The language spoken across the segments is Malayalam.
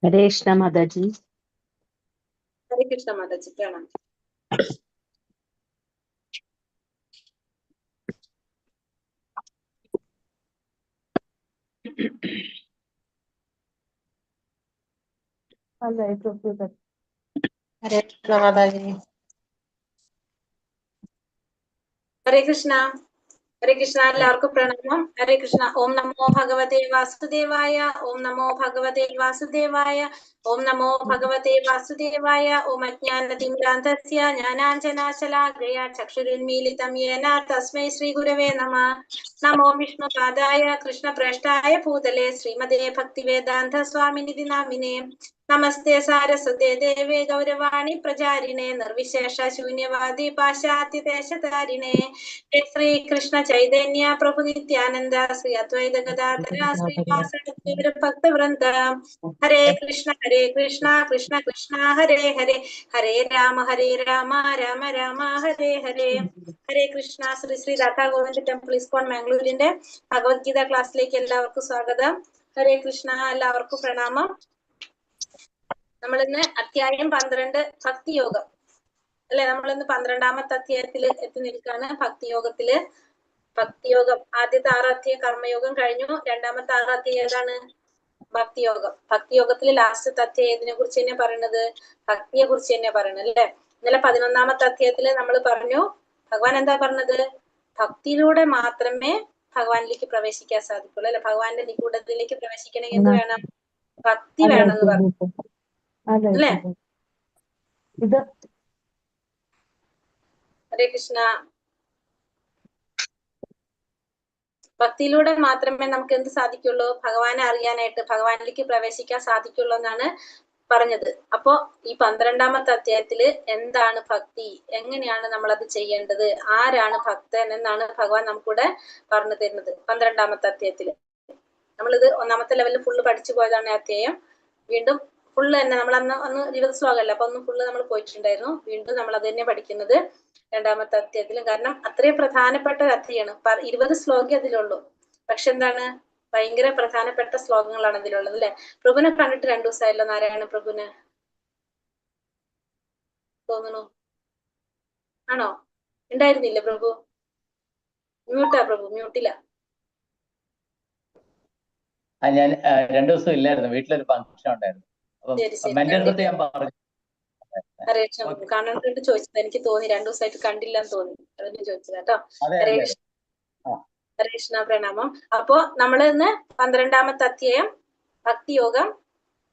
हरे कृष्णा माता जी। हरे कृष्णा माता जी, प्रणाम। हरे कृष्णा माता जी। हरे कृष्णा, हरे कृष्णा, എല്ലാവർക്കും പ്രണാമം. ഹരേ കൃഷ്ണ. ഓം നമോ ഭഗവതേ വാസുദേവായ, ഓം നമോ ഭഗവതേ വാസുദേവായ, ഓം നമോ ഭഗവതേ വാസുദേവായ. ഓം അജ്ഞാനതിമിരാന്ധസ്യ ജ്ഞാനാഞ്ജനാശലാകയ ചക്ഷുരുന്മീലിതം യേന തസ്മൈ ശ്രീ ഗുരവേ നമഃ. നമോ വിഷ്ണുപാദായ കൃഷ്ണപ്രേഷ്ഠായ ഭൂതലേ ശ്രീമതേ ഭക്തിവേദാന്ത സ്വാമിനിധി നാമിനേ. നമസ്തേ സാരസ്വതേ ദേവേ ഗൗരവാണി പ്രചാരിണേ നിർവിശേഷ ശൂന്യവാദി പാശ്ചാത്യദേശധാരിണേ. ശ്രീ കൃഷ്ണ ചൈതന്യ പ്രഭു നിത്യാനന്ദ ശ്രീ അദ്വൈത ഗദാധര ശ്രീവാസവ ഭക്തവൃന്ദ. ഹരേ കൃഷ്ണ കൃഷ്ണ കൃഷ്ണ ഹരേ ഹരേ, ഹരേ രാമ രാമ രാമ ഹരേ ഹരേ. ഹരേ കൃഷ്ണ. ശ്രീ ശ്രീ രാധാ ഗോവിന്ദ് ടെമ്പിൾ ഇസ്കോൺ മാംഗ്ലൂരിന്റെ ഭഗവത്ഗീത ക്ലാസ്സിലേക്ക് എല്ലാവർക്കും സ്വാഗതം. ഹരേ കൃഷ്ണ. എല്ലാവർക്കും പ്രണാമം. നമ്മളിന്ന് അധ്യായം 12 ഭക്തിയോഗം അല്ലെ. നമ്മളിന്ന് 12ാമത്തെ അധ്യായത്തിൽ എത്തി നിൽക്കാണ്. ഭക്തിയോഗം ആദ്യത്തെ 6 അധ്യായം കർമ്മയോഗം കഴിഞ്ഞു. 2ാമത്തെ 6 അധ്യായം ഏതാണ്? ഭക്തിയോഗം. ഭക്തിയോഗത്തിൽ ലാസ്റ്റത്തെ അധ്യായം ഇതിനെ കുറിച്ച് തന്നെ പറയുന്നത്, ഭക്തിയെ കുറിച്ച് തന്നെ പറയുന്നത് അല്ലെ. ഇന്നലെ 11ാമത്തെ അധ്യായത്തിൽ നമ്മൾ പറഞ്ഞു, ഭഗവാൻ എന്താ പറഞ്ഞത്? ഭക്തിയിലൂടെ മാത്രമേ ഭഗവാനിലേക്ക് പ്രവേശിക്കാൻ സാധിക്കുള്ളൂ അല്ലെ. ഭഗവാന്റെ നിഗൂഢതയിലേക്ക് പ്രവേശിക്കണമെങ്കിൽ എന്ത് വേണം? ഭക്തി വേണമെന്ന് പറഞ്ഞു അല്ലേ. ഹരേ കൃഷ്ണ. ഭക്തിയിലൂടെ മാത്രമേ നമുക്ക് എന്ത് സാധിക്കുള്ളൂ? ഭഗവാനെ അറിയാനായിട്ട്, ഭഗവാനിലേക്ക് പ്രവേശിക്കാൻ സാധിക്കുള്ളൂ എന്നാണ് പറഞ്ഞത്. അപ്പോ ഈ 12ാമത്തെ അധ്യായത്തില് എന്താണ് ഭക്തി, എങ്ങനെയാണ് നമ്മൾ അത് ചെയ്യേണ്ടത്, ആരാണ് ഭക്തൻ എന്നാണ് ഭഗവാൻ നമുക്കിവിടെ പറഞ്ഞു തരുന്നത് 12ാമത്തെ അധ്യായത്തില്. നമ്മളിത് 1ാമത്തെ ലെവലിൽ ഫുള്ള് പഠിച്ചു പോയതാണ് അധ്യായം. വീണ്ടും ഫുള്ള് തന്നെ നമ്മൾ അന്ന് 20 ശ്ലോകമല്ല, അപ്പൊ ഒന്ന് ഫുള്ള് നമ്മൾ പോയിട്ടുണ്ടായിരുന്നു. വീണ്ടും നമ്മൾ അത് തന്നെ പഠിക്കുന്നത് 2ാമത്തെ അധ്യായത്തിലും. കാരണം അത്രയും പ്രധാനപ്പെട്ട ഒരു അധ്യായമാണ്. 20 ശ്ലോകേ അതിലുള്ളൂ. പക്ഷെ എന്താണ്, ഭയങ്കര പ്രധാനപ്പെട്ട ശ്ലോകങ്ങളാണ് അതിലുള്ളത് അല്ലെ. പ്രഭുവിനെ കണ്ടിട്ട് 2 ദിവസമായല്ലോ നാരായണ പ്രഭുവിനെ തോന്നുന്നു. ആണോ? ഉണ്ടായിരുന്നില്ല പ്രഭു? മ്യൂട്ടാ പ്രഭു, മ്യൂട്ടില്ല. ഞാൻ 2 ദിവസം ഇല്ലായിരുന്നു, വീട്ടിലൊരു ഫംഗ്ഷൻ ഉണ്ടായിരുന്നു. ഹരേ കൃഷ്ണ. കാണാനായിട്ട് ചോദിച്ചത്. എനിക്ക് തോന്നി 2 ദിവസമായിട്ട് കണ്ടില്ല എന്ന് തോന്നി, അതിന് ചോദിച്ചത് കേട്ടോ. ഹരേ കൃഷ്ണ. ഹരേ കൃഷ്ണ, പ്രണാമം. അപ്പോ നമ്മള് ഇന്ന് 12ാമത്തെ അധ്യായം ഭക്തിയോഗം.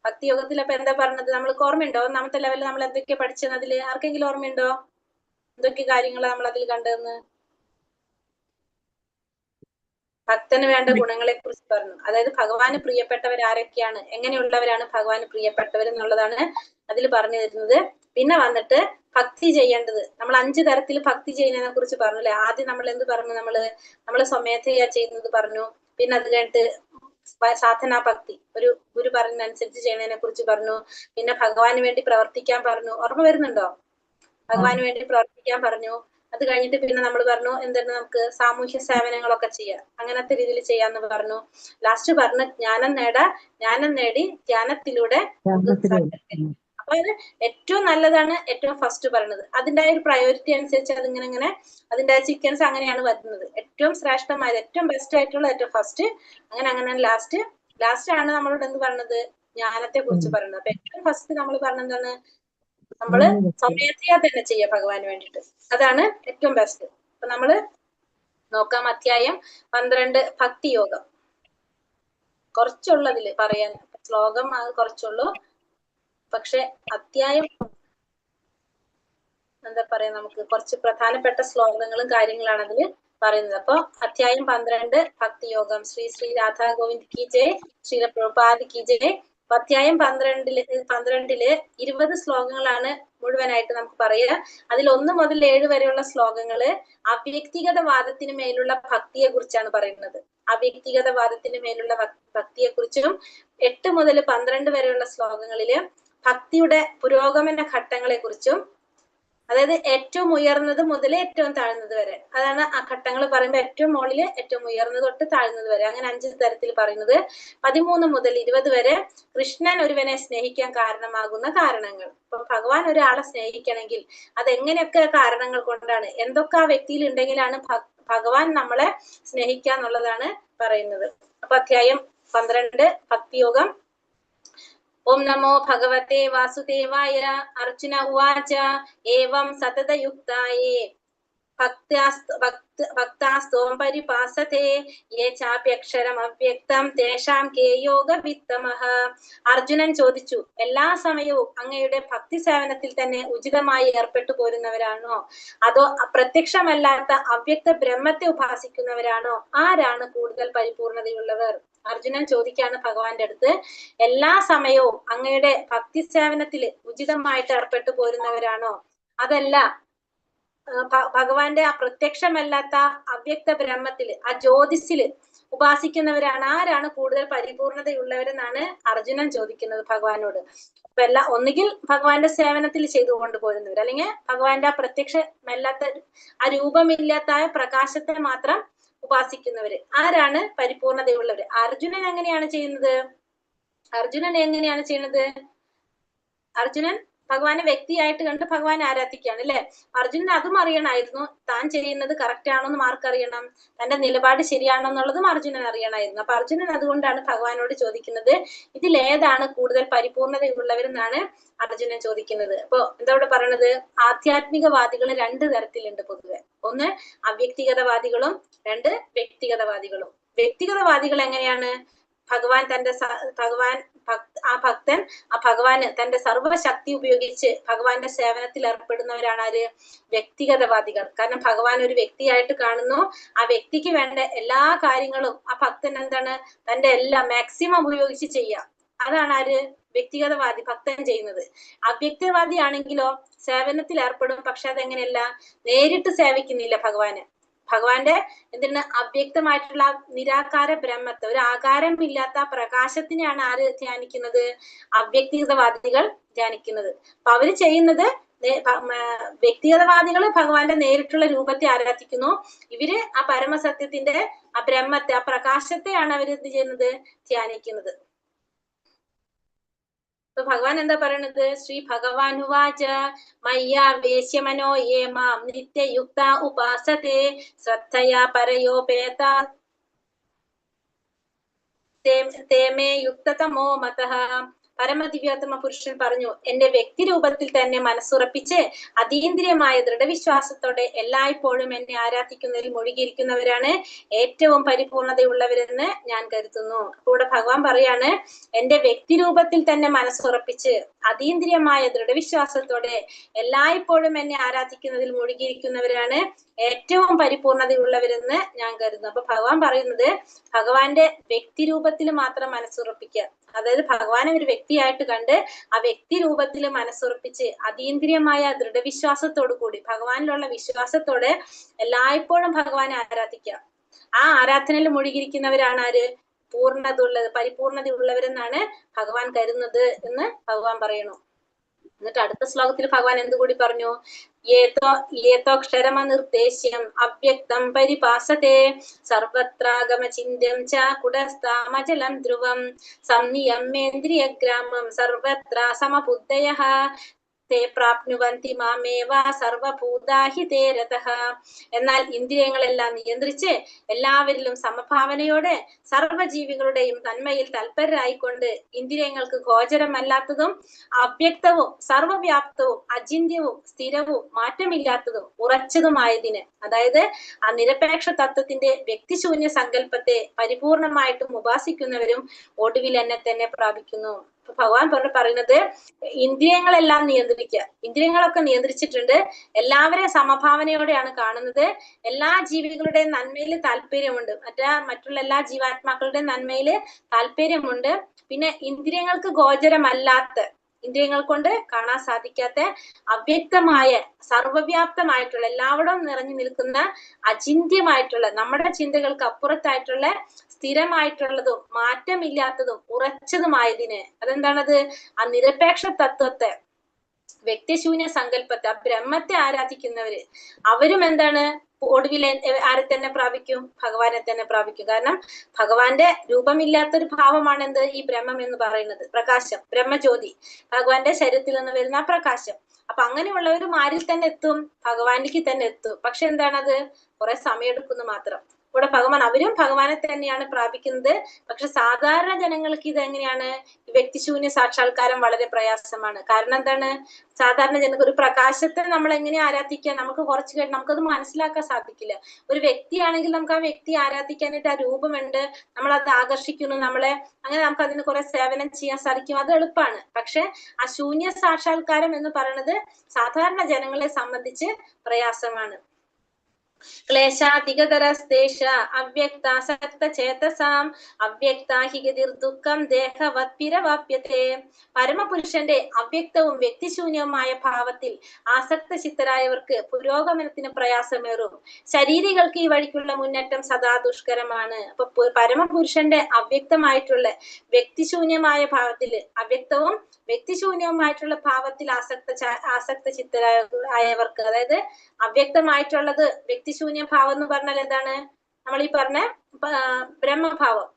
ഭക്തിയോഗത്തിൽ അപ്പൊ എന്താ പറഞ്ഞത്? നമ്മൾക്ക് ഓർമ്മയുണ്ടോ? 1ാമത്തെ ലെവലിൽ നമ്മൾ എന്തൊക്കെയാ പഠിച്ചത്? അതില് ആർക്കെങ്കിലും ഓർമ്മയുണ്ടോ എന്തൊക്കെ കാര്യങ്ങളാണ് നമ്മൾ അതിൽ കണ്ടതെന്ന്? ഭക്തന് വേണ്ട ഗുണങ്ങളെ കുറിച്ച് പറഞ്ഞു. അതായത് ഭഗവാന് പ്രിയപ്പെട്ടവർ ആരൊക്കെയാണ്, എങ്ങനെയുള്ളവരാണ് ഭഗവാന് പ്രിയപ്പെട്ടവർ എന്നുള്ളതാണ് അതിൽ പറഞ്ഞു തരുന്നത്. പിന്നെ വന്നിട്ട് ഭക്തി ചെയ്യേണ്ടത്, നമ്മൾ 5 തരത്തിൽ ഭക്തി ചെയ്യുന്നതിനെ കുറിച്ച് പറഞ്ഞു അല്ലെ. ആദ്യം നമ്മൾ എന്ത് പറഞ്ഞു? നമ്മള് സ്വമേധയാ ചെയ്യുന്നത് പറഞ്ഞു. പിന്നെ അത് കഴിഞ്ഞിട്ട് സാധനാ ഭക്തി, ഒരു ഗുരു പറയുന്നതനുസരിച്ച് ചെയ്യുന്നതിനെ കുറിച്ച് പറഞ്ഞു. പിന്നെ ഭഗവാന് വേണ്ടി പ്രവർത്തിക്കാൻ പറഞ്ഞു. ഓർമ്മ വരുന്നുണ്ടോ? ഭഗവാന് വേണ്ടി പ്രവർത്തിക്കാൻ പറഞ്ഞു. അത് കഴിഞ്ഞിട്ട് പിന്നെ നമ്മൾ പറഞ്ഞു എന്താണ്, നമുക്ക് സാമൂഹ്യ സേവനങ്ങളൊക്കെ ചെയ്യാം, അങ്ങനത്തെ രീതിയിൽ ചെയ്യാന്ന് പറഞ്ഞു. ലാസ്റ്റ് പറഞ്ഞു ജ്ഞാനം നേടി ധ്യാനത്തിലൂടെ. അപ്പൊ അത് ഏറ്റവും നല്ലതാണ് ഏറ്റവും ഫസ്റ്റ് പറയുന്നത്. അതിന്റെ ഒരു പ്രയോറിറ്റി അനുസരിച്ച് അതിങ്ങനെ അതിന്റെ സീക്വൻസ് അങ്ങനെയാണ് വരുന്നത്. ഏറ്റവും ശ്രേഷ്ഠമായത്, ഏറ്റവും ബെസ്റ്റ് ആയിട്ടുള്ള ഏറ്റവും ഫസ്റ്റ്, അങ്ങനെ ലാസ്റ്റ് ആണ് നമ്മളോട് എന്ത് പറഞ്ഞത്? ജ്ഞാനത്തെ കുറിച്ച് പറയുന്നത്. അപ്പൊ ഏറ്റവും ഫസ്റ്റ് നമ്മൾ പറഞ്ഞെന്താണ്? നമ്മള് സ്വമേധയാ തന്നെ ചെയ്യാം ഭഗവാന് വേണ്ടിട്ട്. അതാണ് ഏറ്റവും ബെസ്റ്റ്. അപ്പൊ നമ്മള് നോക്കാം അധ്യായം 12 ഭക്തിയോഗം. കുറച്ചുള്ളതില് പറയാൻ, ശ്ലോകം അത് കുറച്ചുള്ളൂ. പക്ഷെ അധ്യായം എന്താ പറയാ, നമുക്ക് കുറച്ച് പ്രധാനപ്പെട്ട ശ്ലോകങ്ങളും കാര്യങ്ങളാണ് അതില് പറയുന്നത്. അപ്പൊ അധ്യായം 12 ഭക്തിയോഗം. ശ്രീ ശ്രീ രാധാ ഗോവിന്ദ് കി ജയ്, ശ്രീ പ്രഭുപാദ് കി ജയ്. അധ്യായം 12 20 ശ്ലോകങ്ങളാണ് മുഴുവനായിട്ട് നമുക്ക് പറയാ. അതിൽ 1 മുതൽ 7 വരെയുള്ള ശ്ലോകങ്ങള് അവ്യക്തിഗത വാദത്തിന് മേലുള്ള ഭക്തിയെ കുറിച്ചാണ് പറയുന്നത്. അവ്യക്തിഗത വാദത്തിന് മേലുള്ള ഭക്തിയെ കുറിച്ചും 8 മുതൽ 12 വരെയുള്ള ശ്ലോകങ്ങളില് ഭക്തിയുടെ പുരോഗമന ഘട്ടങ്ങളെ കുറിച്ചും അതായത് ഏറ്റവും ഉയർന്നത് മുതൽ ഏറ്റവും താഴ്ന്നത് വരെ. അതാണ് ആ ഘട്ടങ്ങൾ പറയുമ്പോൾ ഏറ്റവും മുകളില് ഏറ്റവും ഉയർന്നത് തൊട്ട് താഴ്ന്നത് വരെ, അങ്ങനെ 5 തരത്തിൽ പറയുന്നത്. 13 മുതൽ 20 വരെ കൃഷ്ണൻ ഒരുവനെ സ്നേഹിക്കാൻ കാരണമാകുന്ന കാരണങ്ങൾ. ഇപ്പൊ ഭഗവാൻ ഒരാളെ സ്നേഹിക്കണമെങ്കിൽ അതെങ്ങനെയൊക്കെ കാരണങ്ങൾ കൊണ്ടാണ്, എന്തൊക്കെ ആ വ്യക്തിയിൽ ഉണ്ടെങ്കിലാണ് ഭഗവാൻ നമ്മളെ സ്നേഹിക്കുക എന്നുള്ളതാണ് പറയുന്നത്. അപ്പൊ അധ്യായം 12 ഭക്തിയോഗം. ഓം നമോ ഭഗവത്തെ വാസുദേവായ. അർജുന ഉവാച ഏവം സതതയുക്തായേ ഭക്താസ്ത്വം പരിപാസത്തെ യേ ചാപ്യക്ഷരം അവ്യക്തം തേഷാം കേ യോഗവിത്തമഃ. അർജുനൻ ചോദിച്ചു, എല്ലാ സമയവും അങ്ങയുടെ ഭക്തി സേവനത്തിൽ തന്നെ ഉചിതമായി ഏർപ്പെട്ടു പോരുന്നവരാണോ, അതോ പ്രത്യക്ഷമല്ലാത്ത അവ്യക്ത ബ്രഹ്മത്തെ ഉപാസിക്കുന്നവരാണോ? ആരാണ് കൂടുതൽ പരിപൂർണതയുള്ളവർ? അർജുനൻ ചോദിക്കാണ് ഭഗവാന്റെ അടുത്ത്, എല്ലാ സമയവും അങ്ങയുടെ ഭക്തി സേവനത്തിൽ ഉചിതമായിട്ട് ഏർപ്പെട്ടു പോരുന്നവരാണോ, അതല്ല ഭഗവാന്റെ ആ പ്രത്യക്ഷമല്ലാത്ത അവ്യക്ത ബ്രഹ്മത്തില്, ആ ജ്യോതിസില് ഉപാസിക്കുന്നവരാണ്, ആരാണ് കൂടുതൽ പരിപൂർണതയുള്ളവരെന്നാണ് അർജുനൻ ചോദിക്കുന്നത് ഭഗവാനോട്. അപ്പൊ ഒന്നുകിൽ ഭഗവാന്റെ സേവനത്തിൽ ചെയ്തുകൊണ്ട് പോരുന്നവർ, അല്ലെങ്കിൽ ഭഗവാന്റെ ആ പ്രത്യക്ഷമല്ലാത്ത ആ രൂപമില്ലാത്ത പ്രകാശത്തെ മാത്രം ഉപാസിക്കുന്നവര്, ആരാണ് പരിപൂർണതയുള്ളവര്? അർജുനൻ എങ്ങനെയാണ് ചെയ്യുന്നത്? അർജുനൻ ഭഗവാനെ വ്യക്തിയായിട്ട് കണ്ട് ഭഗവാനെ ആരാധിക്കുകയാണ് അല്ലെ. അർജുനൻ അതും അറിയണമായിരുന്നു, താൻ ചെയ്യുന്നത് കറക്റ്റ് ആണോ എന്ന് ആർക്കറിയണം, തന്റെ നിലപാട് ശരിയാണോ എന്നുള്ളതും അർജുനൻ അറിയണമായിരുന്നു. അപ്പൊ അർജുനൻ അതുകൊണ്ടാണ് ഭഗവാനോട് ചോദിക്കുന്നത്, ഇതിൽ ഏതാണ് കൂടുതൽ പരിപൂർണതയുള്ളവരെന്നാണ് അർജുനൻ ചോദിക്കുന്നത്. അപ്പൊ എന്താ ഇവിടെ പറയണത്? ആധ്യാത്മികവാദികൾ 2 തരത്തിലുണ്ട് പൊതുവെ. ഒന്ന് അവ്യക്തിഗതവാദികളും, 2 വ്യക്തിഗതവാദികളും. വ്യക്തിഗതവാദികൾ എങ്ങനെയാണ്? ഭക്തൻ ആ ഭഗവാന് തന്റെ സർവ്വശക്തി ഉപയോഗിച്ച് ഭഗവാന്റെ സേവനത്തിൽ ഏർപ്പെടുന്നവരാണ് ആര്? വ്യക്തിഗതവാദികൾ. കാരണം ഭഗവാൻ ഒരു വ്യക്തിയായിട്ട് കാണുന്നു, ആ വ്യക്തിക്ക് വേണ്ട എല്ലാ കാര്യങ്ങളും ആ ഭക്തൻ എന്താണ് തന്റെ എല്ലാം മാക്സിമം ഉപയോഗിച്ച് ചെയ്യുക. അതാണ് ആര്? വ്യക്തിഗതവാദി, ഭക്തൻ ചെയ്യുന്നത്. അവ്യക്തവാദി ആണെങ്കിലോ സേവനത്തിൽ ഏർപ്പെടും, പക്ഷെ അതെങ്ങനെയല്ല, നേരിട്ട് സേവിക്കുന്നില്ല ഭഗവാന്റെ എന്തിന് അവ്യക്തമായിട്ടുള്ള നിരാകാര ബ്രഹ്മത്തെ, ഒരു ആകാരമില്ലാത്ത പ്രകാശത്തിനെയാണ് ആര് ധ്യാനിക്കുന്നത്? അവ്യക്തിഗതവാദികൾ ധ്യാനിക്കുന്നത്. അപ്പൊ അവര് ചെയ്യുന്നത്, വ്യക്തിഗതവാദികൾ ഭഗവാന്റെ നേരിട്ടുള്ള രൂപത്തെ ആരാധിക്കുന്നു, ഇവര് ആ പരമസത്യത്തിന്റെ ആ ബ്രഹ്മത്തെ, ആ പ്രകാശത്തെയാണ് അവർ എന്ത് ചെയ്യുന്നത്? ധ്യാനിക്കുന്നത്. ഭഗവാൻ എന്താ പറയണത്? ശ്രീ ഭഗവാൻ ഉവാച മയ്യാ വേശ്യമനോ യേ മാം നിത്യയുക്ത ഉപാസത്തെ ശ്രദ്ധയാ പരയോപേത തേ മേ യുക്തതമോ മതഃ. പരമദിവ്യോത്തമ പുരുഷൻ പറഞ്ഞു, എന്റെ വ്യക്തി രൂപത്തിൽ തന്നെ മനസ്സുറപ്പിച്ച് അതീന്ദ്രിയമായ ദൃഢവിശ്വാസത്തോടെ എല്ലായ്പ്പോഴും എന്നെ ആരാധിക്കുന്നതിൽ മുഴുകിയിരിക്കുന്നവരാണ് ഏറ്റവും പരിപൂർണതയുള്ളവരെന്ന് ഞാൻ കരുതുന്നു. കൂടെ ഭഗവാൻ പറയാണ്, എന്റെ വ്യക്തി രൂപത്തിൽ തന്നെ മനസ്സുറപ്പിച്ച് അതീന്ദ്രിയമായ ദൃഢവിശ്വാസത്തോടെ എല്ലായ്പ്പോഴും എന്നെ ആരാധിക്കുന്നതിൽ മുഴുകിയിരിക്കുന്നവരാണ് ഏറ്റവും പരിപൂർണതയുള്ളവരെന്ന് ഞാൻ കരുതുന്നു. അപ്പൊ ഭഗവാൻ പറയുന്നത്, ഭഗവാന്റെ വ്യക്തി രൂപത്തിൽ മാത്രം മനസ്സുറപ്പിക്കുക, അതായത് ഭഗവാനെ ഒരു വ്യക്തിയായിട്ട് കണ്ട് ആ വ്യക്തി രൂപത്തിൽ മനസ്സുറപ്പിച്ച് അതീന്ദ്രിയമായ ദൃഢവിശ്വാസത്തോടു കൂടി, ഭഗവാനിലുള്ള വിശ്വാസത്തോടെ എല്ലായ്പ്പോഴും ഭഗവാനെ ആരാധിക്കുക. ആ ആരാധനയിൽ മുഴുകിയിരിക്കുന്നവരാണ് ആര്? പരിപൂർണതയുള്ളവരെന്നാണ് ഭഗവാൻ കരുതുന്നത് എന്ന് ഭഗവാൻ പറയണു. എന്നിട്ട് അടുത്ത ശ്ലോകത്തിൽ ഭഗവാൻ എന്തുകൂടി പറഞ്ഞു? ഏതോക്ഷരമനിർദ്ദേശ്യം അവ്യക്തം പരിപാസത്തെ സർവത്രാഗമചിന്യം ച കുടസ്ഥാമചലം ധ്രുവം സംനിയമ്യേന്ദ്രിയഗ്രാമം സർവത്ര സമബുദ്ധയഃ തേ പ്രാപ്നുവന്തി മാമേവ സർവഭൂതാഹി തേ രതഃ. എന്നാൽ ഇന്ദ്രിയങ്ങളെല്ലാം നിയന്ത്രിച്ച് എല്ലാവരിലും സമഭാവനയോടെ സർവ്വജീവികളുടെയും നന്മയിൽ തൽപരരായിക്കൊണ്ട് ഇന്ദ്രിയങ്ങൾക്ക് ഗോചരമല്ലാത്തതും അവ്യക്തവും സർവവ്യാപ്തവും അചിന്യവും സ്ഥിരവും മാറ്റമില്ലാത്തതും ഉറച്ചതുമായതിന്, അതായത് ആ നിരപേക്ഷ തത്വത്തിന്റെ വ്യക്തിശൂന്യ സങ്കല്പത്തെ പരിപൂർണമായിട്ടും ഉപാസിക്കുന്നവരും ഒടുവിൽ എന്നെ തന്നെ പ്രാപിക്കുന്നു. ഭഗവാൻ പറയുന്നത്, ഇന്ദ്രിയങ്ങളെല്ലാം നിയന്ത്രിക്കുക, ഇന്ദ്രിയങ്ങളൊക്കെ നിയന്ത്രിച്ചിട്ടുണ്ട്, എല്ലാവരെയും സമഭാവനയോടെയാണ് കാണുന്നത്, എല്ലാ ജീവികളുടെയും നന്മയിൽ താല്പര്യമുണ്ട്, മറ്റുള്ള എല്ലാ ജീവാത്മാക്കളുടെയും നന്മയിൽ താല്പര്യമുണ്ട്. പിന്നെ ഇന്ദ്രിയങ്ങൾക്ക് ഗോചരമല്ലാത്ത, ഇന്ദ്രിയങ്ങൾ കൊണ്ട് കാണാൻ സാധിക്കാത്ത അവ്യക്തമായ സർവവ്യാപ്തമായിട്ടുള്ള എല്ലാവരും നിറഞ്ഞു നിൽക്കുന്ന അചിന്ത്യമായിട്ടുള്ള നമ്മുടെ ചിന്തകൾക്ക് അപ്പുറത്തായിട്ടുള്ള സ്ഥിരമായിട്ടുള്ളതും മാറ്റമില്ലാത്തതും ഉറച്ചതുമായതിന്, അതെന്താണത്? ആ നിരപേക്ഷ തത്വത്തെ വ്യക്തിശൂന്യ സങ്കല്പത്തെ, ആ ബ്രഹ്മത്തെ ആരാധിക്കുന്നവര് അവരും എന്താണ് ഒടുവിൽ ആരെ തന്നെ പ്രാപിക്കും? ഭഗവാനെ തന്നെ പ്രാപിക്കും. കാരണം ഭഗവാന്റെ രൂപമില്ലാത്തൊരു ഭാവമാണ് എന്ത്? ഈ ബ്രഹ്മം എന്ന് പറയുന്നത്, പ്രകാശം, ബ്രഹ്മജ്യോതി, ഭഗവാന്റെ ശരീരത്തിൽ നിന്ന് വരുന്ന പ്രകാശം. അപ്പൊ അങ്ങനെയുള്ളവരും ആരിൽ തന്നെ എത്തും? ഭഗവാനിലേക്ക് തന്നെ എത്തും. പക്ഷെ എന്താണത്? കുറെ സമയം എടുക്കുന്നു മാത്രം. ഇവിടെ ഭഗവാൻ, അവരും ഭഗവാനെ തന്നെയാണ് പ്രാപിക്കുന്നത്. പക്ഷെ സാധാരണ ജനങ്ങൾക്ക് ഇത് എങ്ങനെയാണ്? വ്യക്തിശൂന്യ സാക്ഷാത്കാരം വളരെ പ്രയാസമാണ്. കാരണം എന്താണ്? സാധാരണ ജനങ്ങൾക്ക് ഒരു പ്രകാശത്തെ നമ്മൾ എങ്ങനെ ആരാധിക്കുക? നമുക്ക് കുറച്ച് കഴിഞ്ഞ് നമുക്കത് മനസ്സിലാക്കാൻ സാധിക്കില്ല. ഒരു വ്യക്തിയാണെങ്കിൽ നമുക്ക് ആ വ്യക്തി ആരാധിക്കാനായിട്ട് ആ രൂപമുണ്ട്, നമ്മളത് ആകർഷിക്കുന്നു നമ്മളെ, അങ്ങനെ നമുക്ക് അതിന് കുറെ സേവനം ചെയ്യാൻ സാധിക്കും, അത് എളുപ്പമാണ്. പക്ഷെ ആ ശൂന്യ സാക്ഷാത്കാരം എന്ന് പറയുന്നത് സാധാരണ ജനങ്ങളെ സംബന്ധിച്ച് പ്രയാസമാണ്. ക്ലേശാധികതരസ്തേഷ അവ്യക്താസക്ത ചേതസാം അവ്യക്താഹിഗതിർ ദുഃഖം ദേഹവത്പിരവാപ്യത്തെ. പരമപുരുഷന്റെ അവ്യക്തവും വ്യക്തിശൂന്യവുമായ ഭാവത്തിൽ ആസക്ത ചിത്തരായവർക്ക് പുരോഗമനത്തിന് പ്രയാസമേറും. ശരീരികൾക്ക് ഈ വഴിക്കുള്ള മുന്നേറ്റം സദാ ദുഷ്കരമാണ്. അപ്പൊ പരമപുരുഷന്റെ അവ്യക്തമായിട്ടുള്ള വ്യക്തിശൂന്യമായ ഭാവത്തില്, അവ്യക്തവും വ്യക്തിശൂന്യവുമായിട്ടുള്ള ഭാവത്തിൽ ആസക്ത ചിത്തരായവർക്ക്, അതായത് അവ്യക്തമായിട്ടുള്ളത് വ്യക്തിശൂന്യ ഭാവം എന്ന് പറഞ്ഞാൽ എന്താണ്? നമ്മൾ ഈ പറഞ്ഞ ബ്രഹ്മഭാവം,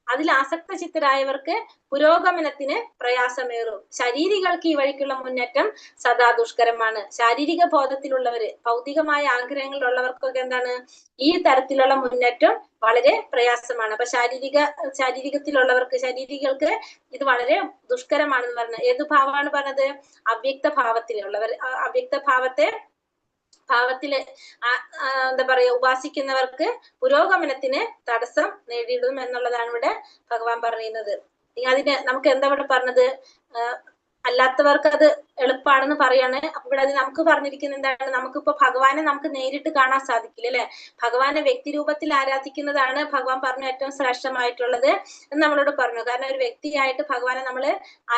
അതിൽ ആസക്ത ചിത്തരായവർക്ക് പുരോഗമനത്തിന് പ്രയാസമേറും. ശാരീരികൾക്ക് ഈ വഴിക്കുള്ള മുന്നേറ്റം സദാ ദുഷ്കരമാണ്. ശാരീരിക ബോധത്തിലുള്ളവര്, ഭൗതികമായ ആഗ്രഹങ്ങളുള്ളവർക്കൊക്കെ എന്താണ്? ഈ തരത്തിലുള്ള മുന്നേറ്റം വളരെ പ്രയാസമാണ്. അപ്പൊ ശാരീരികത്തിലുള്ളവർക്ക്, ശാരീരികൾക്ക് ഇത് വളരെ ദുഷ്കരമാണെന്ന് പറഞ്ഞത് ഏത് ഭാവമാണ് പറഞ്ഞത്? അവ്യക്ത ഭാവത്തിലുള്ളവർ. അവ്യക്ത ഭാവത്തില് എന്താ പറയാ, ഉപാസിക്കുന്നവർക്ക് പുരോഗമനത്തിന് തടസ്സം നേടിയിടും എന്നുള്ളതാണ് ഇവിടെ ഭഗവാൻ പറയുന്നത്. അതിന് നമുക്ക് എന്താ ഇവിടെ പറഞ്ഞത്? അല്ലാത്തവർക്ക് അത് എളുപ്പമാണെന്ന് പറയാണ്. അപ്പൊ ഇവിടെ അത് നമുക്ക് പറഞ്ഞിരിക്കുന്നത് എന്താണ്? നമുക്കിപ്പോ ഭഗവാനെ നമുക്ക് നേരിട്ട് കാണാൻ സാധിക്കില്ല, അല്ലെ? ഭഗവാനെ വ്യക്തി രൂപത്തിൽ ആരാധിക്കുന്നതാണ് ഭഗവാൻ പറഞ്ഞ ഏറ്റവും ശ്രേഷ്ഠമായിട്ടുള്ളത് എന്ന് നമ്മളോട് പറഞ്ഞു. കാരണം ഒരു വ്യക്തിയായിട്ട് ഭഗവാനെ നമ്മൾ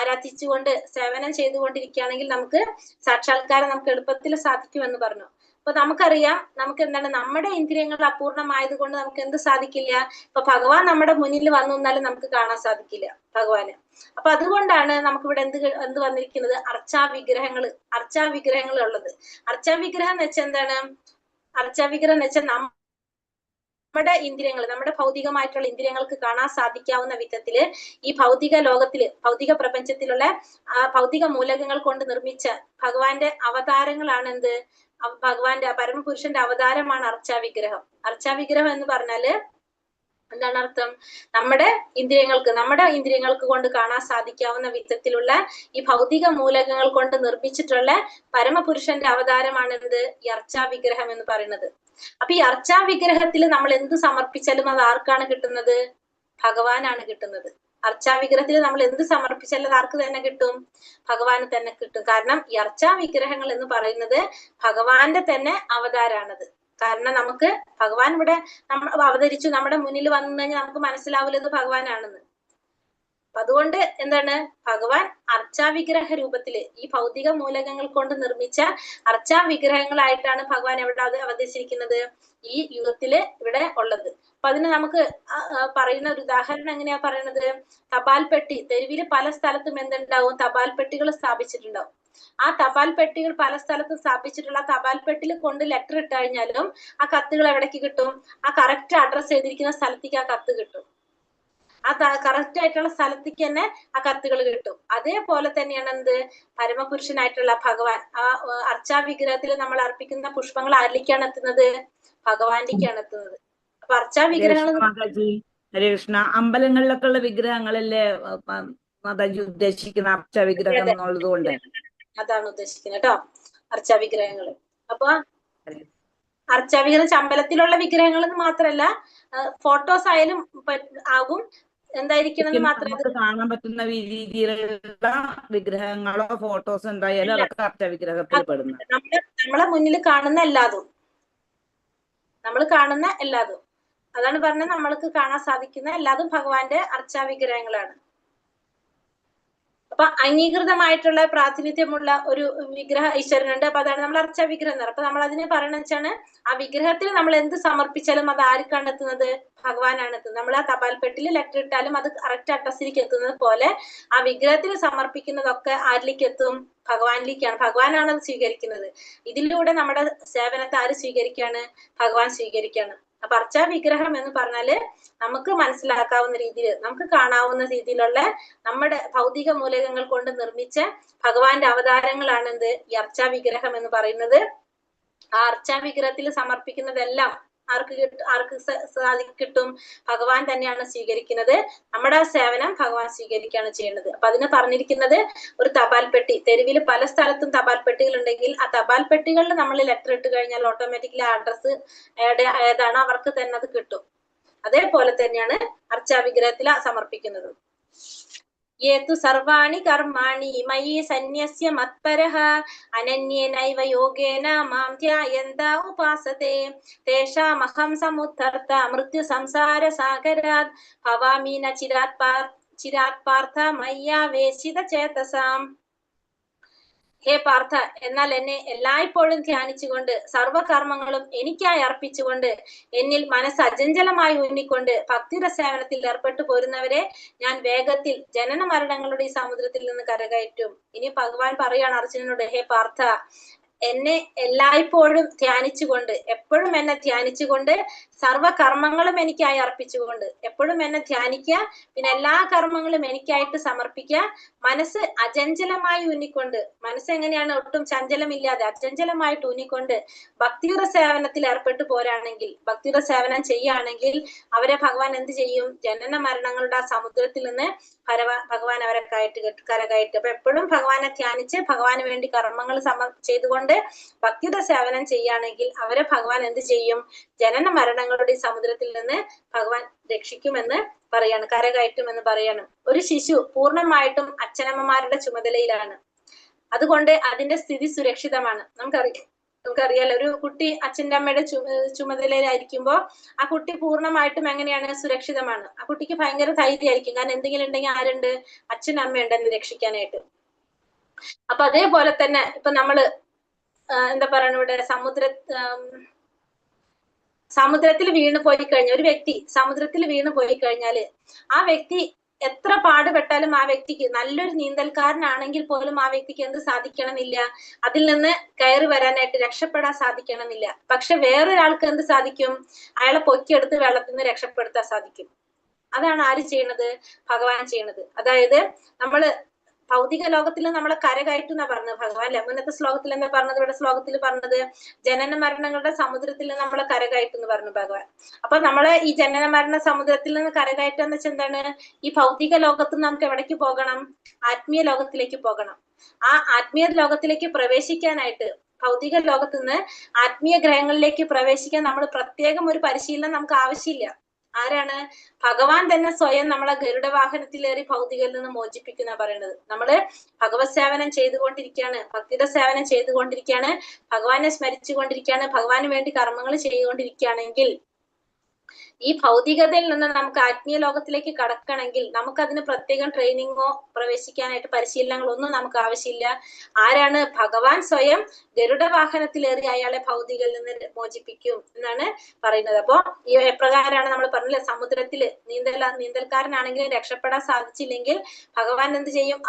ആരാധിച്ചുകൊണ്ട് സേവനം ചെയ്തുകൊണ്ടിരിക്കുകയാണെങ്കിൽ നമുക്ക് സാക്ഷാത്കാരം നമുക്ക് എളുപ്പത്തിൽ സാധിക്കുമെന്ന് പറഞ്ഞു. അപ്പൊ നമുക്കറിയാം, നമുക്ക് എന്താണ്, നമ്മുടെ ഇന്ദ്രിയങ്ങൾ അപൂർണമായത് കൊണ്ട് നമുക്ക് എന്ത് സാധിക്കില്ല? ഇപ്പൊ ഭഗവാൻ നമ്മുടെ മുന്നിൽ വന്നു നിന്നാലും നമുക്ക് കാണാൻ സാധിക്കില്ല ഭഗവാന്. അപ്പൊ അതുകൊണ്ടാണ് നമുക്കിവിടെ എന്ത് വന്നിരിക്കുന്നത്? അർച്ചാവിഗ്രഹങ്ങൾ ഉള്ളത്. അർച്ചാവിഗ്രഹം എന്ന് വെച്ചാൽ എന്താണ്? അർച്ചാവിഗ്രഹം എന്ന് വെച്ചാൽ നമ്മുടെ ഇന്ദ്രിയങ്ങൾ, നമ്മുടെ ഭൗതികമായിട്ടുള്ള ഇന്ദ്രിയങ്ങൾക്ക് കാണാൻ സാധിക്കാവുന്ന വിധത്തില് ഈ ഭൗതിക ലോകത്തില്, ഭൗതിക പ്രപഞ്ചത്തിലുള്ള ആ ഭൗതിക മൂലകങ്ങൾ കൊണ്ട് നിർമ്മിച്ച ഭഗവാന്റെ അവതാരങ്ങളാണ് എന്ത്? ഭഗവാന്റെ പരമപുരുഷന്റെ അവതാരമാണ് അർച്ചാവിഗ്രഹം. അർച്ചാവിഗ്രഹം എന്ന് പറഞ്ഞാല് എന്താണ് അർത്ഥം? നമ്മുടെ ഇന്ദ്രിയങ്ങൾക്ക് കൊണ്ട് കാണാൻ സാധിക്കാവുന്ന വിധത്തിലുള്ള ഈ ഭൗതിക മൂലകങ്ങൾ കൊണ്ട് നിർമ്മിച്ചിട്ടുള്ള പരമപുരുഷന്റെ അവതാരമാണ് എന്ത്? ഈ അർച്ചാവിഗ്രഹം എന്ന് പറയുന്നത്. അപ്പൊ ഈ അർച്ചാവിഗ്രഹത്തിൽ നമ്മൾ എന്ത് സമർപ്പിച്ചാലും അത് ആർക്കാണ് കിട്ടുന്നത്? ഭഗവാനാണ് കിട്ടുന്നത്. അർച്ചാവിഗ്രഹത്തിൽ നമ്മൾ എന്ത് സമർപ്പിച്ചാലും ആർക്ക് തന്നെ കിട്ടും? ഭഗവാന് തന്നെ കിട്ടും. കാരണം ഈ അർച്ചാവിഗ്രഹങ്ങൾ എന്ന് പറയുന്നത് ഭഗവാന്റെ തന്നെ അവതാരാണത്. കാരണം നമുക്ക് ഭഗവാൻ ഇവിടെ അവതരിച്ചു, നമ്മുടെ മുന്നിൽ വന്നു കഴിഞ്ഞാൽ നമുക്ക് മനസ്സിലാവില്ല ഇത് ഭഗവാനാണെന്ന്. അപ്പൊ അതുകൊണ്ട് എന്താണ്? ഭഗവാൻ അർച്ചാവിഗ്രഹ രൂപത്തില് ഈ ഭൗതിക മൂലകങ്ങൾ കൊണ്ട് നിർമ്മിച്ച അർച്ചാവിഗ്രഹങ്ങളായിട്ടാണ് ഭഗവാൻ എവിടെ അവതരിച്ചിരിക്കുന്നത്? ഈ യുഗത്തില് ഇവിടെ ഉള്ളത്. അപ്പൊ അതിന് നമുക്ക് പറയുന്ന ഒരു ഉദാഹരണം എങ്ങനെയാ പറയുന്നത്? തപാൽ പെട്ടി, തെരുവില് പല സ്ഥലത്തും എന്തുണ്ടാവും? തപാൽ പെട്ടികൾ സ്ഥാപിച്ചിട്ടുണ്ടാവും. ആ തപാൽ പെട്ടികൾ പല സ്ഥലത്തും സ്ഥാപിച്ചിട്ടുള്ള തപാൽ പെട്ടിയിൽ കൊണ്ട് ലെറ്റർ ഇട്ട് കഴിഞ്ഞാലും ആ കത്തുകൾ എവിടേക്ക് കിട്ടും? ആ കറക്റ്റ് അഡ്രസ് ചെയ്തിരിക്കുന്ന സ്ഥലത്തേക്ക് ആ കത്ത് കിട്ടും. ആ കറക്റ്റ് ആയിട്ടുള്ള സ്ഥലത്തേക്ക് തന്നെ ആ കത്തുകൾ കിട്ടും. അതേപോലെ തന്നെയാണ് എന്ത്? പരമപുരുഷനായിട്ടുള്ള ഭഗവാൻ ആ അർച്ചാവിഗ്രഹത്തിൽ നമ്മൾ അർപ്പിക്കുന്ന പുഷ്പങ്ങൾ ആരിലേക്കാണ് എത്തുന്നത്? ഭഗവാന്റേക്കാണ് എത്തുന്നത്. അപ്പൊ അർച്ചാവിഗ്രഹങ്ങൾ, ഹരേ കൃഷ്ണ, അമ്പലങ്ങളിലൊക്കെ ഉള്ള വിഗ്രഹങ്ങളല്ലേ മാതാജി ഉദ്ദേശിക്കുന്ന അർച്ചാവിഗ്രഹം എന്നുള്ളത് കൊണ്ട്? അതാണ് ഉദ്ദേശിക്കുന്നത് കേട്ടോ, അർച്ചാവിഗ്രഹങ്ങൾ. അപ്പൊ അർച്ചാവിഗ്രഹം അമ്പലത്തിലുള്ള വിഗ്രഹങ്ങൾ എന്ന് മാത്രല്ല, ഫോട്ടോസ് ആയാലും ആകും. എന്തായിരിക്കണം എന്ന് മാത്രമേ കാണാൻ പറ്റുന്ന രീതിയിലുള്ള വിഗ്രഹങ്ങളോ ഫോട്ടോസ് എന്തായാലും അതൊക്കെ അർച്ചാവിഗ്രഹത്തിൽ പെടുന്നു. നമ്മളെ മുന്നിൽ കാണുന്ന എല്ലാതും, അതാണ് പറഞ്ഞത്, നമ്മൾക്ക് കാണാൻ സാധിക്കുന്ന എല്ലാതും ഭഗവാന്റെ അർച്ചാവിഗ്രഹങ്ങളാണ്. അപ്പൊ അംഗീകൃതമായിട്ടുള്ള പ്രാതിനിധ്യമുള്ള ഒരു വിഗ്രഹ ഈശ്വരനുണ്ട്. അപ്പൊ അതാണ് നമ്മൾ അർച്ചാ വിഗ്രഹം എന്ന് പറയുന്നത്. അപ്പൊ നമ്മൾ അതിനെ പറയണെന്ന് വെച്ചാണ് ആ വിഗ്രഹത്തിൽ നമ്മൾ എന്ത് സമർപ്പിച്ചാലും അത് ആർക്കാണ് എത്തുന്നത്? ഭഗവാനാണ് എത്തുന്നത്. നമ്മൾ ആ തപാൽ പെട്ടിയിൽ ലെറ്റർ ഇട്ടാലും അത് കറക്റ്റ് അഡ്രസ്സിലേക്ക് എത്തുന്നത് പോലെ ആ വിഗ്രഹത്തിൽ സമർപ്പിക്കുന്നതൊക്കെ ആരിലേക്ക് എത്തും? ഭഗവാനിലേക്കാണ്. ഭഗവാനാണ് അത് സ്വീകരിക്കുന്നത്. ഇതിലൂടെ നമ്മുടെ സേവനത്തെ ആര് സ്വീകരിക്കാണ്? ഭഗവാൻ സ്വീകരിക്കാണ്. അപ്പൊ അർച്ചാ വിഗ്രഹം എന്ന് പറഞ്ഞാല് നമുക്ക് മനസ്സിലാക്കാവുന്ന രീതിയിൽ, നമുക്ക് കാണാവുന്ന രീതിയിലുള്ള നമ്മുടെ ഭൗതിക മൂലകങ്ങൾ കൊണ്ട് നിർമ്മിച്ച ഭഗവാന്റെ അവതാരങ്ങളാണ് എന്ത്? ഈ അർച്ചാ വിഗ്രഹം എന്ന് പറയുന്നത്. ആ അർച്ചാ വിഗ്രഹത്തിൽ സമർപ്പിക്കുന്നതെല്ലാം ആർക്ക് കിട്ടും? ഭഗവാൻ തന്നെയാണ് സ്വീകരിക്കുന്നത്. നമ്മുടെ സേവനം ഭഗവാൻ സ്വീകരിക്കുകയാണ് ചെയ്യുന്നത്. അപ്പൊ അതിന് പറഞ്ഞിരിക്കുന്നത് ഒരു തപാൽ പെട്ടി, തെരുവിൽ പല സ്ഥലത്തും തപാൽ പെട്ടികൾ ഉണ്ടെങ്കിൽ ആ തപാൽ പെട്ടികളിൽ നമ്മൾ ലെറ്റർ ഇട്ട് കഴിഞ്ഞാൽ ഓട്ടോമാറ്റിക്കലി ആ അഡ്രസ് ഏതാണോ അവർക്ക് തന്നെ അത് കിട്ടും. അതേപോലെ തന്നെയാണ് അർച്ചാ വിഗ്രഹത്തിൽ സമർപ്പിക്കുന്നത്. യേതു സർവാണി കർമാണി മയി സന്യസ്യ മത്പരഃ അനന്യേനൈവ യോഗേന മാം ധ്യായന്ത ഉപാസതേ തേഷാമഹം സമുദ്ധർത്ത മൃത്യു സംസാര സാഗരാത് ഭവാമി ന ചിരാത് പാർത്ഥ മയ്യാവേശിത ചേതസാം. ഹേ പാർത്ഥ, എന്നാൽ എന്നെ എല്ലായ്പ്പോഴും ധ്യാനിച്ചുകൊണ്ട് സർവകർമ്മങ്ങളും എനിക്കായി അർപ്പിച്ചുകൊണ്ട് എന്നിൽ മനസ്സ് അചഞ്ചലമായി ഊന്നിക്കൊണ്ട് ഭക്തിയുടെ സേവനത്തിൽ ഏർപ്പെട്ടു പോരുന്നവരെ ഞാൻ വേഗത്തിൽ ജനന മരണങ്ങളുടെ ഈ സമുദ്രത്തിൽ നിന്ന് കരകയറ്റും. ഇനി ഭഗവാൻ പറയാണ് അർജുനനോട്, ഹേ പാർത്ഥ, എന്നെ എല്ലായ്പ്പോഴും ധ്യാനിച്ചുകൊണ്ട്, എപ്പോഴും എന്നെ ധ്യാനിച്ചുകൊണ്ട് സർവകർമ്മങ്ങളും എനിക്കായി അർപ്പിച്ചുകൊണ്ട് എപ്പോഴും എന്നെ ധ്യാനിക്കുക, പിന്നെ എല്ലാ കർമ്മങ്ങളും എനിക്കായിട്ട് സമർപ്പിക്കുക, മനസ്സ് അചഞ്ചലമായി ഊന്നിക്കൊണ്ട്, മനസ്സ് എങ്ങനെയാണ് ഒട്ടും ചഞ്ചലമില്ലാതെ അചഞ്ചലമായിട്ട് ഊന്നിക്കൊണ്ട് ഭക്തിയുടെ സേവനത്തിൽ ഏർപ്പെട്ടു പോരാണെങ്കിൽ, ഭക്തിയുടെ സേവനം ചെയ്യുകയാണെങ്കിൽ അവരെ ഭഗവാൻ എന്ത് ചെയ്യും? ജനന മരണങ്ങളുടെ ആ സമുദ്രത്തിൽ നിന്ന് ഭഗവാൻ അവരെ കരകയറ്റും. അപ്പൊ എപ്പോഴും ഭഗവാനെ ധ്യാനിച്ച് ഭഗവാന് വേണ്ടി കർമ്മങ്ങൾ ചെയ്തുകൊണ്ട് ഭക്തിയുടെ സേവനം ചെയ്യുകയാണെങ്കിൽ അവരെ ഭഗവാൻ എന്ത് ചെയ്യും? ജനന മരണങ്ങളുടെ ഈ സമുദ്രത്തിൽ നിന്ന് ഭഗവാൻ രക്ഷിക്കുമെന്ന് പറയാണ്, കരകയറ്റുമെന്ന് പറയാണ്. ഒരു ശിശു പൂർണ്ണമായിട്ടും അച്ഛനമ്മമാരുടെ ചുമതലയിലാണ്. അതുകൊണ്ട് അതിന്റെ സ്ഥിതി സുരക്ഷിതമാണ്. നമുക്കറിയാലോ, ഒരു കുട്ടി അച്ഛൻ്റെ അമ്മയുടെ ചുമതലയിലായിരിക്കുമ്പോ ആ കുട്ടി പൂർണ്ണമായിട്ടും എങ്ങനെയാണ്? സുരക്ഷിതമാണ്. ആ കുട്ടിക്ക് ഭയങ്കര ധൈര്യമായിരിക്കും. കാരണം എന്തെങ്കിലും ഉണ്ടെങ്കിൽ ആരുണ്ട്? അച്ഛനും അമ്മയുണ്ട് എന്നെ രക്ഷിക്കാനായിട്ട്. അപ്പൊ അതേപോലെ തന്നെ ഇപ്പൊ നമ്മള് എന്താ പറയണ, ഇവിടെ സമുദ്രത്തിൽ വീണ് പോയി കഴിഞ്ഞ ഒരു വ്യക്തി സമുദ്രത്തിൽ വീണ് പോയി കഴിഞ്ഞാല് ആ വ്യക്തി എത്ര പാടുപെട്ടാലും ആ വ്യക്തിക്ക്, നല്ലൊരു നീന്തൽക്കാരനാണെങ്കിൽ പോലും ആ വ്യക്തിക്ക് എന്ത് സാധിക്കണമെന്നില്ല? അതിൽ നിന്ന് കയറി വരാനായിട്ട്, രക്ഷപ്പെടാൻ സാധിക്കണമെന്നില്ല. പക്ഷെ വേറൊരാൾക്ക് എന്ത് സാധിക്കും? അയാളെ പൊക്കിയെടുത്ത് വെള്ളത്തിൽ നിന്ന് രക്ഷപ്പെടുത്താൻ സാധിക്കും. അതാണ് ആര് ചെയ്യണത്? ഭഗവാൻ ചെയ്യണത്. അതായത് നമ്മള് ഭൗതിക ലോകത്തിൽ നമ്മളെ കരകയറ്റും എന്നാ പറഞ്ഞത് ഭഗവാൻ. മുന്നത്തെ ശ്ലോകത്തിൽ എന്താ പറഞ്ഞത്? ഇവിടെ ശ്ലോകത്തിൽ പറഞ്ഞത് ജനന മരണങ്ങളുടെ സമുദ്രത്തിൽ നമ്മളെ കരകയറ്റും എന്ന് പറഞ്ഞു ഭഗവാൻ. അപ്പൊ നമ്മളെ ഈ ജനന മരണ സമുദ്രത്തിൽ നിന്ന് കരകയറ്റുക എന്ന് വെച്ചാൽ എന്താണ്? ഈ ഭൗതിക ലോകത്ത് നമുക്ക് എവിടേക്ക് പോകണം? ആത്മീയ ലോകത്തിലേക്ക് പോകണം. ആ ആത്മീയ ലോകത്തിലേക്ക് പ്രവേശിക്കാനായിട്ട്, ഭൗതിക ലോകത്ത് നിന്ന് ആത്മീയ ഗ്രഹങ്ങളിലേക്ക് പ്രവേശിക്കാൻ നമ്മൾ പ്രത്യേകം ഒരു പരിശീലനം നമുക്ക് ആവശ്യമില്ല. ആരാണ്? ഭഗവാൻ തന്നെ സ്വയം നമ്മളെ ഗരുഡ വാഹനത്തിലേറി ഭൗതികയിൽ നിന്ന് മോചിപ്പിക്കുന്ന പറയുന്നത്. നമ്മള് ഭഗവത് സേവനം ചെയ്തുകൊണ്ടിരിക്കുകയാണ്, ഭക്തിയുടെ സേവനം ചെയ്തുകൊണ്ടിരിക്കുകയാണ്, ഭഗവാനെ സ്മരിച്ചുകൊണ്ടിരിക്കുകയാണ്, ഭഗവാന് വേണ്ടി കർമ്മങ്ങൾ ചെയ്തുകൊണ്ടിരിക്കുകയാണെങ്കിൽ ഈ ഭൗതികതയിൽ നിന്ന് നമുക്ക് ആത്മീയ ലോകത്തിലേക്ക് കടക്കണമെങ്കിൽ നമുക്കതിന് പ്രത്യേകം ട്രെയിനിങ്ങോ പ്രവേശിക്കാനായിട്ട് പരിശീലനങ്ങളോ ഒന്നും നമുക്ക് ആവശ്യമില്ല. ആരാണ്? ഭഗവാൻ സ്വയം ഗരുഡ വാഹനത്തിലേറി അയാളെ ഭൗതികയിൽ നിന്ന് മോചിപ്പിക്കും എന്നാണ് പറയുന്നത്. അപ്പൊ ഈ എപ്രകാരമാണ് നമ്മൾ പറഞ്ഞില്ലേ, സമുദ്രത്തില് നീന്തൽക്കാരനാണെങ്കിലും രക്ഷപ്പെടാൻ സാധിച്ചില്ലെങ്കിൽ ഭഗവാൻ എന്ത് ചെയ്യും?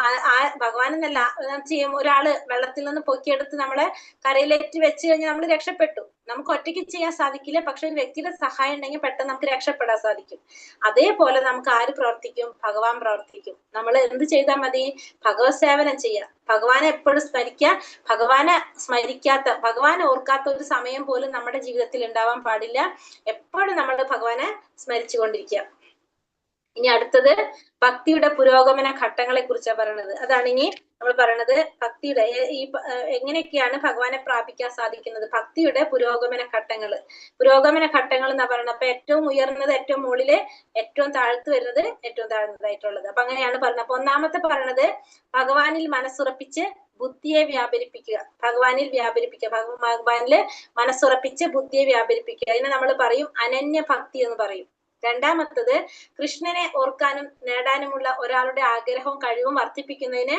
ഭഗവാൻ എന്നല്ല ചെയ്യും, ഒരാള് വെള്ളത്തിൽ നിന്ന് പൊക്കിയെടുത്ത് നമ്മളെ കരയിലേക്ക് വെച്ച് കഴിഞ്ഞാൽ നമ്മൾ രക്ഷപ്പെട്ടു. നമുക്ക് ഒറ്റയ്ക്ക് ചെയ്യാൻ സാധിക്കില്ല, പക്ഷെ ഒരു വ്യക്തിയുടെ സഹായം ഉണ്ടെങ്കിൽ പെട്ടെന്ന് നമുക്ക് രക്ഷപ്പെടാൻ സാധിക്കും. അതേപോലെ നമുക്ക് ആര് പ്രവർത്തിക്കും? ഭഗവാൻ പ്രവർത്തിക്കും. നമ്മൾ എന്ത് ചെയ്താൽ മതി? ഭഗവത് സേവനം ചെയ്യുക, ഭഗവാനെ എപ്പോഴും സ്മരിക്കുക. ഭഗവാനെ ഓർക്കാത്ത ഒരു സമയം പോലും നമ്മുടെ ജീവിതത്തിൽ ഉണ്ടാവാൻ പാടില്ല. എപ്പോഴും നമ്മൾ ഭഗവാനെ സ്മരിച്ചുകൊണ്ടിരിക്കുക. ഇനി അടുത്തത് ഭക്തിയുടെ പുരോഗമന ഘട്ടങ്ങളെ കുറിച്ചാണ് പറയുന്നത്. അതാണ് ഇനി നമ്മൾ പറയണത്. ഭക്തിയുടെ എങ്ങനെയൊക്കെയാണ് ഭഗവാനെ പ്രാപിക്കാൻ സാധിക്കുന്നത്? ഭക്തിയുടെ പുരോഗമന ഘട്ടങ്ങൾ എന്നാ പറയുന്നത്. അപ്പൊ ഏറ്റവും ഉയർന്നത് ഏറ്റവും മുകളില്, ഏറ്റവും താഴ്ത്തു വരുന്നത് ഏറ്റവും താഴ്ന്നതായിട്ടുള്ളത്. അപ്പൊ അങ്ങനെയാണ് പറയുന്നത്. അപ്പൊ ഒന്നാമത്തെ പറയണത് ഭഗവാനിൽ മനസ്സുറപ്പിച്ച് ബുദ്ധിയെ വ്യാപരിപ്പിക്കുക. ഭഗവാനിൽ മനസ്സുറപ്പിച്ച് ബുദ്ധിയെ വ്യാപരിപ്പിക്കുക. അതിനെ നമ്മൾ പറയും അനന്യ ഭക്തി എന്ന് പറയും. രണ്ടാമത്തത് കൃഷ്ണനെ ഓർക്കാനും നേടാനുമുള്ള ഒരാളുടെ ആഗ്രഹവും കഴിവും വർദ്ധിപ്പിക്കുന്നതിന്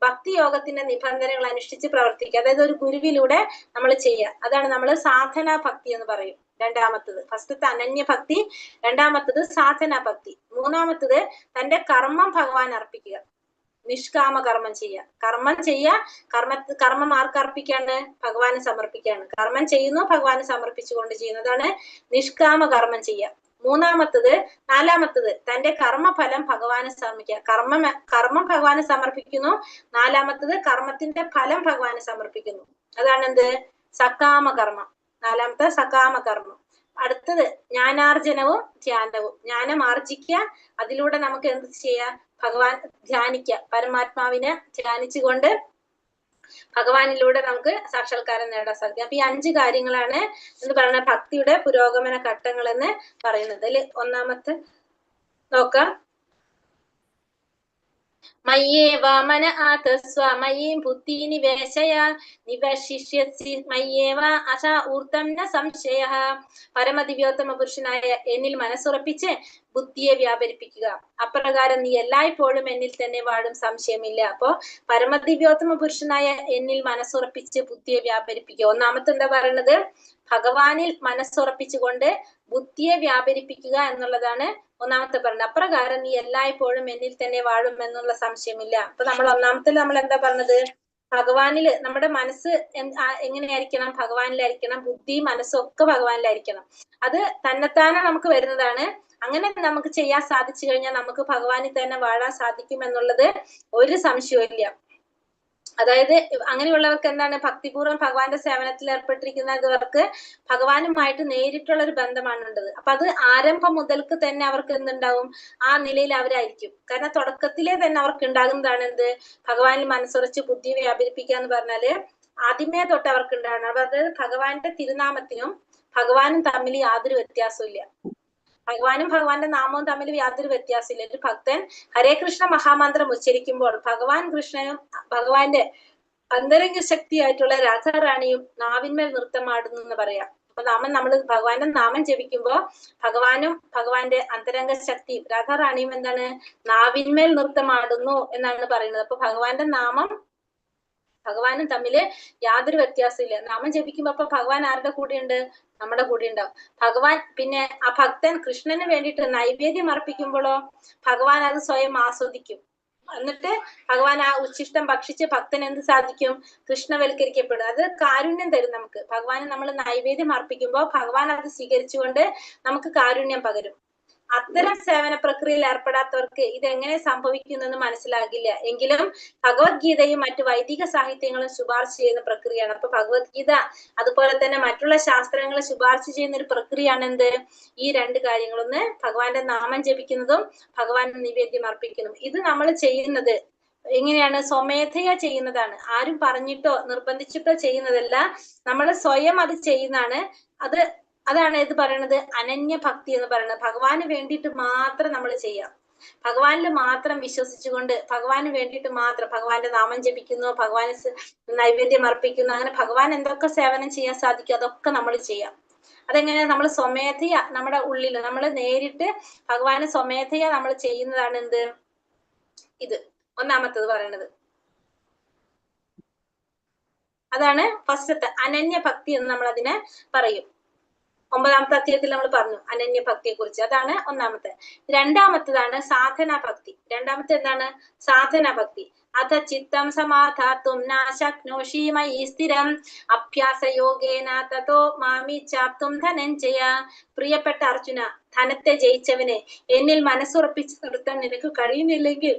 ഭക്തിയോഗത്തിന്റെ നിബന്ധനകൾ അനുഷ്ഠിച്ച് പ്രവർത്തിക്കുക. അതായത് ഒരു ഗുരുവിലൂടെ നമ്മൾ ചെയ്യുക. അതാണ് നമ്മൾ സാധനാ ഭക്തി എന്ന് പറയും. രണ്ടാമത്തത്, ഫസ്റ്റത്തെ അനന്യ ഭക്തി, രണ്ടാമത്തത് സാധനാ ഭക്തി. മൂന്നാമത്തത് തന്റെ കർമ്മം ഭഗവാൻ അർപ്പിക്കുക, നിഷ്കാമ കർമ്മം ചെയ്യുക. കർമ്മം ആർക്ക് അർപ്പിക്കാണ്? ഭഗവാന് സമർപ്പിക്കുകയാണ്. കർമ്മം ചെയ്യുന്നു, ഭഗവാന് സമർപ്പിച്ചുകൊണ്ട് ചെയ്യുന്നതാണ് നിഷ്കാമ കർമ്മം ചെയ്യുക. നാലാമത്തത് തന്റെ കർമ്മഫലം ഭഗവാന് സമർപ്പിക്കുക. കർമ്മം ഭഗവാന് സമർപ്പിക്കുന്നു. നാലാമത്തത് കർമ്മത്തിന്റെ ഫലം ഭഗവാന് സമർപ്പിക്കുന്നു. അതാണ് എന്ത്? സകാമ കർമ്മം. നാലാമത്തെ സകാമ കർമ്മം. അടുത്തത് ജ്ഞാനാർജനവും ധ്യാനവും. ജ്ഞാനം ആർജിക്കുക, അതിലൂടെ നമുക്ക് എന്ത് ചെയ്യാം? ഭഗവാൻ ധ്യാനിക്കുക. പരമാത്മാവിനെ ധ്യാനിച്ചുകൊണ്ട് ഭഗവാനിലൂടെ നമുക്ക് സാക്ഷാത്കാരം നേടാൻ സാധിക്കും. അപ്പൊ ഈ 5 കാര്യങ്ങളാണ് എന്ന് പറയുന്ന ഭക്തിയുടെ പുരോഗമന ഘട്ടങ്ങൾ എന്ന് പറയുന്നത്. അതിൽ ഒന്നാമത്തെ നോക്കാം. മയ്യേവ മന ആതസ്വ മയീം ബുദ്ധി നിവേശയ നിവശിഷ്യസി മയ്യേവ അശ ഊർത്തം ന സംശയഃ. പരമദിവ്യോത്തമ പുരുഷനായ എന്നിൽ മനസ്സുറപ്പിച്ച് ബുദ്ധിയെ വ്യാപരിപ്പിക്കുക. അപ്രകാരം നീ എല്ലായ്പ്പോഴും എന്നിൽ തന്നെ വാഴും, സംശയമില്ല. അപ്പോ പരമദിവ്യോത്തമ പുരുഷനായ എന്നിൽ മനസ്സുറപ്പിച്ച് ബുദ്ധിയെ വ്യാപരിപ്പിക്കുക. ഒന്നാമത്തെ എന്താ പറയുന്നത്? ഭഗവാനിൽ മനസ്സുറപ്പിച്ചുകൊണ്ട് ബുദ്ധിയെ വ്യാപരിപ്പിക്കുക എന്നുള്ളതാണ് ഒന്നാമത്തെ പറയുന്നത്. അപ്രകാരം നീ എല്ലായ്പ്പോഴും എന്നിൽ തന്നെ വാഴും എന്നുള്ള സംശയമില്ല. അപ്പൊ നമ്മൾ ഒന്നാമത്തിൽ നമ്മൾ എന്താ പറഞ്ഞത്? ഭഗവാനില് നമ്മുടെ മനസ്സ് എങ്ങനെയായിരിക്കണം? ഭഗവാനിലായിരിക്കണം. ബുദ്ധി മനസ്സും ഒക്കെ ഭഗവാനിലായിരിക്കണം. അത് തന്നെത്താനെ നമുക്ക് വരുന്നതാണ്. അങ്ങനെ നമുക്ക് ചെയ്യാൻ സാധിച്ചു കഴിഞ്ഞാൽ നമുക്ക് ഭഗവാനിൽ തന്നെ വാഴാൻ സാധിക്കും എന്നുള്ളത് ഒരു സംശയവും ഇല്ല. അതായത് അങ്ങനെയുള്ളവർക്ക് എന്താണ്? ഭക്തിപൂർവ്വം ഭഗവാന്റെ സേവനത്തിൽ ഏർപ്പെട്ടിരിക്കുന്നവർക്ക് ഭഗവാനുമായിട്ട് നേരിട്ടുള്ള ഒരു ബന്ധമാണ് ഉള്ളത്. അപ്പൊ അത് ആരംഭം മുതൽക്ക് തന്നെ അവർക്ക് എന്തുണ്ടാവും? ആ നിലയിൽ അവരായിരിക്കും. കാരണം തുടക്കത്തിലെ തന്നെ അവർക്ക് ഉണ്ടാകുന്നതാണ് എന്ത്? ഭഗവാനിൽ മനസ്സുറച്ച് ബുദ്ധി വ്യാപരിപ്പിക്കുക എന്ന് പറഞ്ഞാല് ആദ്യമേ തൊട്ട് അവർക്ക് ഉണ്ടാകണം. അതായത് ഭഗവാന്റെ തിരുനാമത്തിനും ഭഗവാനും തമ്മിൽ യാതൊരു വ്യത്യാസവും ഇല്ല. ഭഗവാനും ഭഗവാന്റെ നാമവും തമ്മിൽ യാതൊരു വ്യത്യാസമില്ല. ഒരു ഭക്തൻ ഹരേ കൃഷ്ണ മഹാമന്ത്രം ഉച്ചരിക്കുമ്പോൾ ഭഗവാൻ കൃഷ്ണനും ഭഗവാന്റെ അന്തരംഗ ശക്തിയായിട്ടുള്ള രാധാറാണിയും നാവിന്മേൽ നൃത്തമാടുന്നു എന്ന് പറയാം. അപ്പൊ നമ്മൾ ഭഗവാന്റെ നാമം ജപിക്കുമ്പോ ഭഗവാനും ഭഗവാന്റെ അന്തരംഗ ശക്തിയും രാധാറാണിയും എന്താണ്? നാവിന്മേൽ നൃത്തമാടുന്നു എന്നാണ് പറയുന്നത്. അപ്പൊ ഭഗവാന്റെ നാമം ഭഗവാനും തമ്മില് യാതൊരു വ്യത്യാസമില്ല. നാമം ജപിക്കുമ്പോ അപ്പൊ ഭഗവാൻ ആരുടെ കൂടെയുണ്ട്? നമ്മുടെ കൂടെ ഉണ്ടാവും. ഭഗവാൻ പിന്നെ ആ ഭക്തൻ കൃഷ്ണന് വേണ്ടിയിട്ട് നൈവേദ്യം അർപ്പിക്കുമ്പോഴോ ഭഗവാൻ അത് സ്വയം ആസ്വദിക്കും. എന്നിട്ട് ഭഗവാൻ ആ ഉച്ഛിഷ്ടം ഭക്ഷിച്ച് ഭക്തൻ എന്ത് സാധിക്കും? കൃഷ്ണവൽക്കരിക്കപ്പെടും. അത് കാരുണ്യം തരും നമുക്ക്. ഭഗവാന് നമ്മൾ നൈവേദ്യം അർപ്പിക്കുമ്പോൾ ഭഗവാൻ അത് സ്വീകരിച്ചുകൊണ്ട് നമുക്ക് കാരുണ്യം പകരും. അത്തരം സേവന പ്രക്രിയയിൽ ഏർപ്പെടാത്തവർക്ക് ഇതെങ്ങനെ സംഭവിക്കുന്നെന്ന് മനസ്സിലാകില്ല. എങ്കിലും ഭഗവത്ഗീതയും മറ്റു വൈദിക സാഹിത്യങ്ങളും ശുപാർശ ചെയ്യുന്ന പ്രക്രിയയാണ്. അപ്പൊ ഭഗവത്ഗീത അതുപോലെ തന്നെ മറ്റുള്ള ശാസ്ത്രങ്ങൾ ശുപാർശ ചെയ്യുന്ന ഒരു പ്രക്രിയയാണ് എന്ത്? ഈ 2 കാര്യങ്ങളൊന്ന് ഭഗവാന്റെ നാമം ജപിക്കുന്നതും ഭഗവാന് നിവേദ്യം അർപ്പിക്കുന്നതും. ഇത് നമ്മൾ ചെയ്യുന്നത് എങ്ങനെയാണ്? സ്വമേധയാ ചെയ്യുന്നതാണ്. ആരും പറഞ്ഞിട്ടോ നിർബന്ധിച്ചിട്ടോ ചെയ്യുന്നതല്ല. നമ്മൾ സ്വയം അത് ചെയ്യുന്നതാണ്. അതാണ് ഇത് പറയുന്നത് അനന്യ ഭക്തി എന്ന് പറയുന്നത്. ഭഗവാന് വേണ്ടിയിട്ട് മാത്രം നമ്മൾ ചെയ്യാം. ഭഗവാനിൽ മാത്രം വിശ്വസിച്ചുകൊണ്ട് ഭഗവാന് വേണ്ടിയിട്ട് മാത്രം ഭഗവാന്റെ നാമം ജപിക്കുന്നു, ഭഗവാന് നൈവേദ്യം അർപ്പിക്കുന്നു. അങ്ങനെ ഭഗവാൻ എന്തൊക്കെ സേവനം ചെയ്യാൻ സാധിക്കും അതൊക്കെ നമ്മൾ ചെയ്യാം. അതെങ്ങനെയാ? നമ്മൾ സ്വമേധയാ നമ്മുടെ ഉള്ളിൽ നമ്മൾ നേരിട്ട് ഭഗവാന് സ്വമേധയാ നമ്മൾ ചെയ്യുന്നതാണ് എന്ത്? ഇത് ഒന്നാമത്തത് പറയുന്നത്. അതാണ് ഫസ്റ്റത്തെ അനന്യ ഭക്തി എന്ന് നമ്മൾ അതിനെ പറയും. 9ാമത്തെ അധ്യായത്തിൽ നമ്മൾ പറഞ്ഞു അനന്യ ഭക്തിയെ കുറിച്ച്. അതാണ് ഒന്നാമത്തെ. രണ്ടാമത്തതാണ് സാധനാ ഭക്തി. രണ്ടാമത്തെ എന്താണ്? സാധനാ ഭക്തി. അഥ ചിത്തം സമാധാതും ന ശക്നോഷി മയി സ്ഥിരം അഭ്യാസ യോഗേന തതോ മാമി ചാപ്തും ധനഞ്ജയ. പ്രിയപ്പെട്ട അർജുന, ധനത്തെ ജയിച്ചവനെ, എന്നിൽ മനസ്സുറപ്പിച്ച് നിർത്താൻ നിനക്ക് കഴിയുന്നില്ലെങ്കിൽ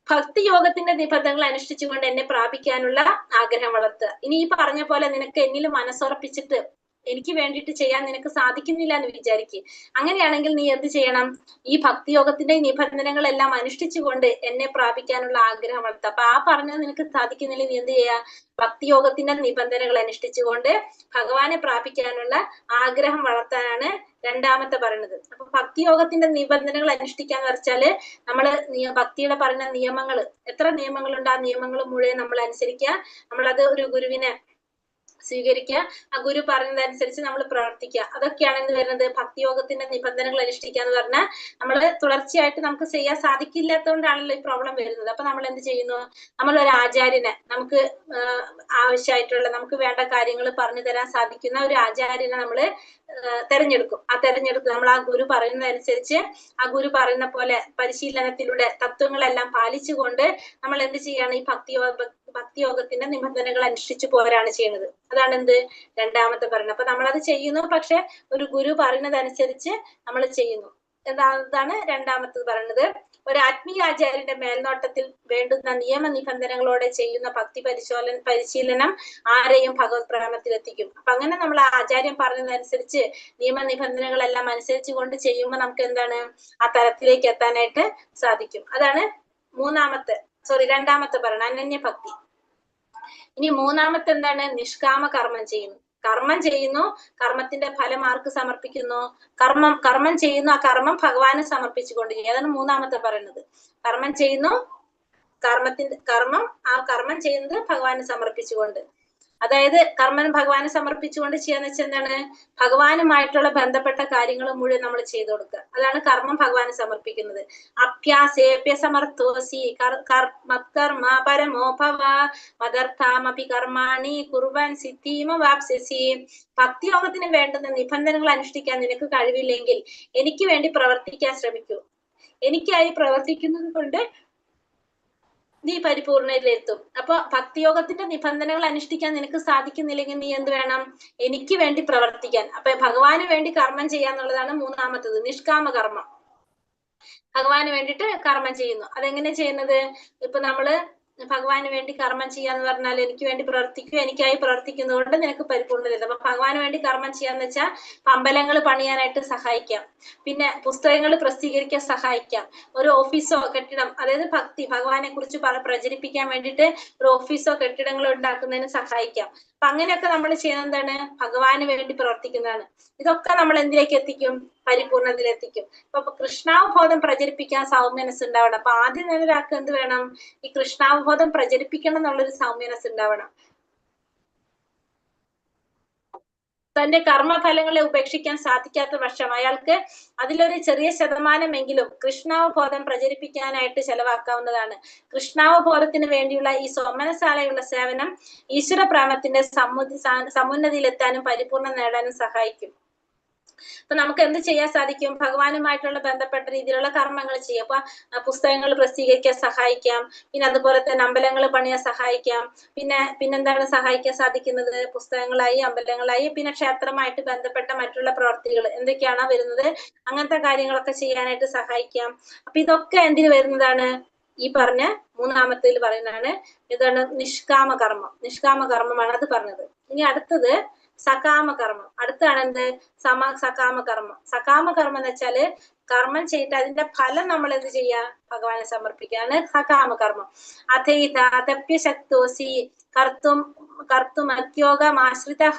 ഭക്തിയോഗത്തിന്റെ നിബന്ധനകൾ അനുഷ്ഠിച്ചുകൊണ്ട് എന്നെ പ്രാപിക്കാനുള്ള ആഗ്രഹം വളർത്തുക. ഇനി ഈ പറഞ്ഞ പോലെ നിനക്ക് എന്നിൽ മനസ്സുറപ്പിച്ചിട്ട് എനിക്ക് വേണ്ടിയിട്ട് ചെയ്യാൻ നിനക്ക് സാധിക്കുന്നില്ല എന്ന് വിചാരിക്കുക. അങ്ങനെയാണെങ്കിൽ നീ എന്ത് ചെയ്യണം? ഈ ഭക്തിയോഗത്തിന്റെ നിബന്ധനകളെല്ലാം അനുഷ്ഠിച്ചുകൊണ്ട് എന്നെ പ്രാപിക്കാനുള്ള ആഗ്രഹം വളർത്തുക. അപ്പൊ ആ പറഞ്ഞത് നിനക്ക് സാധിക്കുന്നില്ല, നീ എന്ത് ചെയ്യാ? ഭക്തിയോഗത്തിന്റെ നിബന്ധനകൾ അനുഷ്ഠിച്ചുകൊണ്ട് ഭഗവാനെ പ്രാപിക്കാനുള്ള ആഗ്രഹം വളർത്താനാണ് രണ്ടാമത്തെ പറയുന്നത്. അപ്പൊ ഭക്തിയോഗത്തിന്റെ നിബന്ധനകൾ അനുഷ്ഠിക്കാന്ന് വെച്ചാല് നമ്മള് ഭക്തിയുടെ പറയുന്ന നിയമങ്ങൾ, എത്ര നിയമങ്ങളുണ്ട് ആ നിയമങ്ങൾ മുഴുവൻ നമ്മൾ അനുസരിക്കുക. നമ്മളത് ഒരു ഗുരുവിനെ സ്വീകരിക്കുക, ആ ഗുരു പറഞ്ഞതനുസരിച്ച് നമ്മൾ പ്രവർത്തിക്കുക. അതൊക്കെയാണ് എന്ത് വരുന്നത്, ഭക്തിയോഗത്തിന്റെ നിബന്ധനകൾ അനുഷ്ഠിക്കുക എന്ന് പറഞ്ഞാൽ നമ്മൾ തുടർച്ചയായിട്ട് നമുക്ക് ചെയ്യാൻ സാധിക്കില്ലാത്തതുകൊണ്ടാണല്ലോ ഈ പ്രോബ്ലം വരുന്നത്. അപ്പൊ നമ്മൾ എന്ത് ചെയ്യുന്നു, നമ്മളൊരു ആചാര്യനെ, നമുക്ക് ആവശ്യമായിട്ടുള്ള നമുക്ക് വേണ്ട കാര്യങ്ങൾ പറഞ്ഞു തരാൻ സാധിക്കുന്ന ഒരു ആചാര്യനെ നമ്മൾ തെരഞ്ഞെടുക്കും. ആ തെരഞ്ഞെടുത്ത് നമ്മൾ ആ ഗുരു പറയുന്നതനുസരിച്ച് ആ ഗുരു പറയുന്ന പോലെ പരിശീലനത്തിലൂടെ തത്വങ്ങളെല്ലാം പാലിച്ചുകൊണ്ട് നമ്മൾ എന്ത് ചെയ്യാണ്, ഈ ഭക്തിയോഗത്തിന്റെ നിബന്ധനകൾ അനുഷ്ഠിച്ചു പോരാണ് ചെയ്യുന്നത്. അതാണ് എന്ത് രണ്ടാമത്തെ പറയുന്നത്. അപ്പൊ നമ്മളത് ചെയ്യുന്നു, പക്ഷെ ഒരു ഗുരു പറയുന്നതനുസരിച്ച് നമ്മൾ ചെയ്യുന്നു. അതാണ് രണ്ടാമത്തത് പറയുന്നത്. ഒരു ആത്മീയ ആചാര്യന്റെ മേൽനോട്ടത്തിൽ വേണ്ടുന്ന നിയമനിബന്ധനകളോടെ ചെയ്യുന്ന ഭക്തി പരിശീലനം ആരെയും ഭഗവത് പ്രേമത്തിലെത്തിക്കും. അപ്പൊ അങ്ങനെ നമ്മൾ ആ ആചാര്യൻ പറഞ്ഞതനുസരിച്ച് നിയമനിബന്ധനകളെല്ലാം അനുസരിച്ച് കൊണ്ട് ചെയ്യുമ്പോൾ നമുക്ക് എന്താണ് ആ തലത്തിലേക്ക് എത്താനായിട്ട് സാധിക്കും. അതാണ് രണ്ടാമത്തെ പറയണം, അനന്യഭക്തി. ഇനി മൂന്നാമത്തെ എന്താണ്, നിഷ്കാമ കർമ്മം ചെയ്യുന്നു. കർമ്മം ചെയ്യുന്നു, കർമ്മത്തിന്റെ ഫലം ആർക്ക് സമർപ്പിക്കുന്നു, കർമ്മം ചെയ്യുന്നു, ആ കർമ്മം ഭഗവാന് സമർപ്പിച്ചുകൊണ്ട് ചെയ്യുക. അതാണ് മൂന്നാമത്തെ പറയുന്നത്. കർമ്മം ചെയ്യുന്നു, കർമ്മം ചെയ്യുന്നത് ഭഗവാന് സമർപ്പിച്ചുകൊണ്ട്. അതായത് കർമ്മം ഭഗവാന് സമർപ്പിച്ചുകൊണ്ട് ചെയ്യാന്ന് വെച്ചാൽ എന്താണ്, ഭഗവാനുമായിട്ടുള്ള ബന്ധപ്പെട്ട കാര്യങ്ങൾ മുഴുവൻ നമ്മൾ ചെയ്തു കൊടുക്കുക. അതാണ് കർമ്മം ഭഗവാന് സമർപ്പിക്കുന്നത്. അഭ്യാസേപ്യ സമർത്ഥോസി കർമ്മ പരമോ ഭവ മദർത്ഥാമപി കർമാണി കുർവൻ സിദ്ധിമ വാപ്സ്യസി. ഭക്തിയോഗത്തിന് വേണ്ടുന്ന നിബന്ധനകൾ അനുഷ്ഠിക്കാൻ നിനക്ക് കഴിവില്ലെങ്കിൽ എനിക്ക് വേണ്ടി പ്രവർത്തിക്കാൻ ശ്രമിക്കൂ. എനിക്കായി പ്രവർത്തിക്കുന്നത് കൊണ്ട് നീ പരിപൂർണതയിലെത്തും. അപ്പൊ ഭക്തിയോഗത്തിന്റെ നിബന്ധനകൾ അനുഷ്ഠിക്കാൻ നിനക്ക് സാധിക്കുന്നില്ലെങ്കിൽ നീ എന്ത് വേണം, എനിക്ക് വേണ്ടി പ്രവർത്തിക്കാൻ. അപ്പൊ ഭഗവാന് വേണ്ടി കർമ്മം ചെയ്യാന്നുള്ളതാണ് മൂന്നാമത്തത്, നിഷ്കാമ കർമ്മം. ഭഗവാന് വേണ്ടിയിട്ട് കർമ്മം ചെയ്യുന്നു. അതെങ്ങനെ ചെയ്യുന്നത്, ഇപ്പൊ നമ്മള് ഭഗവാന് വേണ്ടി കർമ്മം ചെയ്യാന്ന് പറഞ്ഞാൽ എനിക്ക് വേണ്ടി പ്രവർത്തിക്കുക, എനിക്കായി പ്രവർത്തിക്കുന്നതുകൊണ്ട് നിനക്ക് പരിപൂർണ്ണതയില്ല. അപ്പൊ ഭഗവാന് വേണ്ടി കർമ്മം ചെയ്യാന്ന് വെച്ചാൽ അമ്പലങ്ങൾ പണിയാനായിട്ട് സഹായിക്കാം, പിന്നെ പുസ്തകങ്ങൾ പ്രസിദ്ധീകരിക്കാൻ സഹായിക്കാം, ഒരു ഓഫീസോ കെട്ടിടം, അതായത് ഭഗവാനെ കുറിച്ച് പ്രചരിപ്പിക്കാൻ വേണ്ടിയിട്ട് ഒരു ഓഫീസോ കെട്ടിടങ്ങളോ ഉണ്ടാക്കുന്നതിന് സഹായിക്കാം. അപ്പൊ അങ്ങനെയൊക്കെ നമ്മൾ ചെയ്യുന്നത് എന്താണ്, ഭഗവാന് വേണ്ടി പ്രവർത്തിക്കുന്നതാണ്. ഇതൊക്കെ നമ്മൾ എന്തിലേക്ക് എത്തിക്കും, പരിപൂർണതയിലെത്തിക്കും. ഇപ്പൊ കൃഷ്ണാവബോധം പ്രചരിപ്പിക്കാൻ സൗമ്യനസ് ഉണ്ടാവണം. അപ്പൊ ആദ്യം തന്നെ ഒരാൾക്ക് എന്ത് വേണം, ഈ കൃഷ്ണാവബോധം പ്രചരിപ്പിക്കണം എന്നുള്ളൊരു സൗമ്യനസ് ഉണ്ടാവണം. തന്റെ കർമ്മഫലങ്ങളെ ഉപേക്ഷിക്കാൻ സാധിക്കാത്ത പക്ഷം അയാൾക്ക് അതിലൊരു ചെറിയ ശതമാനമെങ്കിലും കൃഷ്ണാവബോധം പ്രചരിപ്പിക്കാനായിട്ട് ചെലവാക്കാവുന്നതാണ്. കൃഷ്ണാവബോധത്തിന് വേണ്ടിയുള്ള ഈ സോമനശാലയുള്ള സേവനം ഈശ്വര പ്രാമത്തിന്റെ സമുന്നതിയിലെത്താനും പരിപൂർണം നേടാനും സഹായിക്കും. അപ്പൊ നമുക്ക് എന്ത് ചെയ്യാൻ സാധിക്കും, ഭഗവാനുമായിട്ടുള്ള ബന്ധപ്പെട്ട രീതിയിലുള്ള കർമ്മങ്ങൾ ചെയ്യാം. അപ്പൊ പുസ്തകങ്ങൾ പ്രസിദ്ധീകരിക്കാൻ സഹായിക്കാം, പിന്നെ അതുപോലെ തന്നെ അമ്പലങ്ങൾ പണിയാൻ സഹായിക്കാം, പിന്നെന്താണ് സഹായിക്കാൻ സാധിക്കുന്നത്, പുസ്തകങ്ങളായി, അമ്പലങ്ങളായി, പിന്നെ ക്ഷേത്രമായിട്ട് ബന്ധപ്പെട്ട മറ്റുള്ള പ്രവർത്തികൾ എന്തൊക്കെയാണോ വരുന്നത് അങ്ങനത്തെ കാര്യങ്ങളൊക്കെ ചെയ്യാനായിട്ട് സഹായിക്കാം. അപ്പൊ ഇതൊക്കെ എന്തിനു വരുന്നതാണ്, ഈ പറഞ്ഞ മൂന്നാമത്തേൽ പറയുന്നതാണ്. ഇതാണ് നിഷ്കാമ കർമ്മമാണ് അത് പറഞ്ഞത്. ഇനി അടുത്തത് സകാമ കർമ്മം. അടുത്താണ് എന്ത്, സകാമ കർമ്മം എന്ന് വെച്ചാല് കർമ്മം ചെയ്തിട്ട് അതിന്റെ ഫലം നമ്മൾ എന്ത് ചെയ്യാ, ഭഗവാനെ സമർപ്പിക്കാണ് സകാമ കർമ്മം. അതപ്യശക്തോസി കർത്തും അത്യോഗമാശ്രിതഃ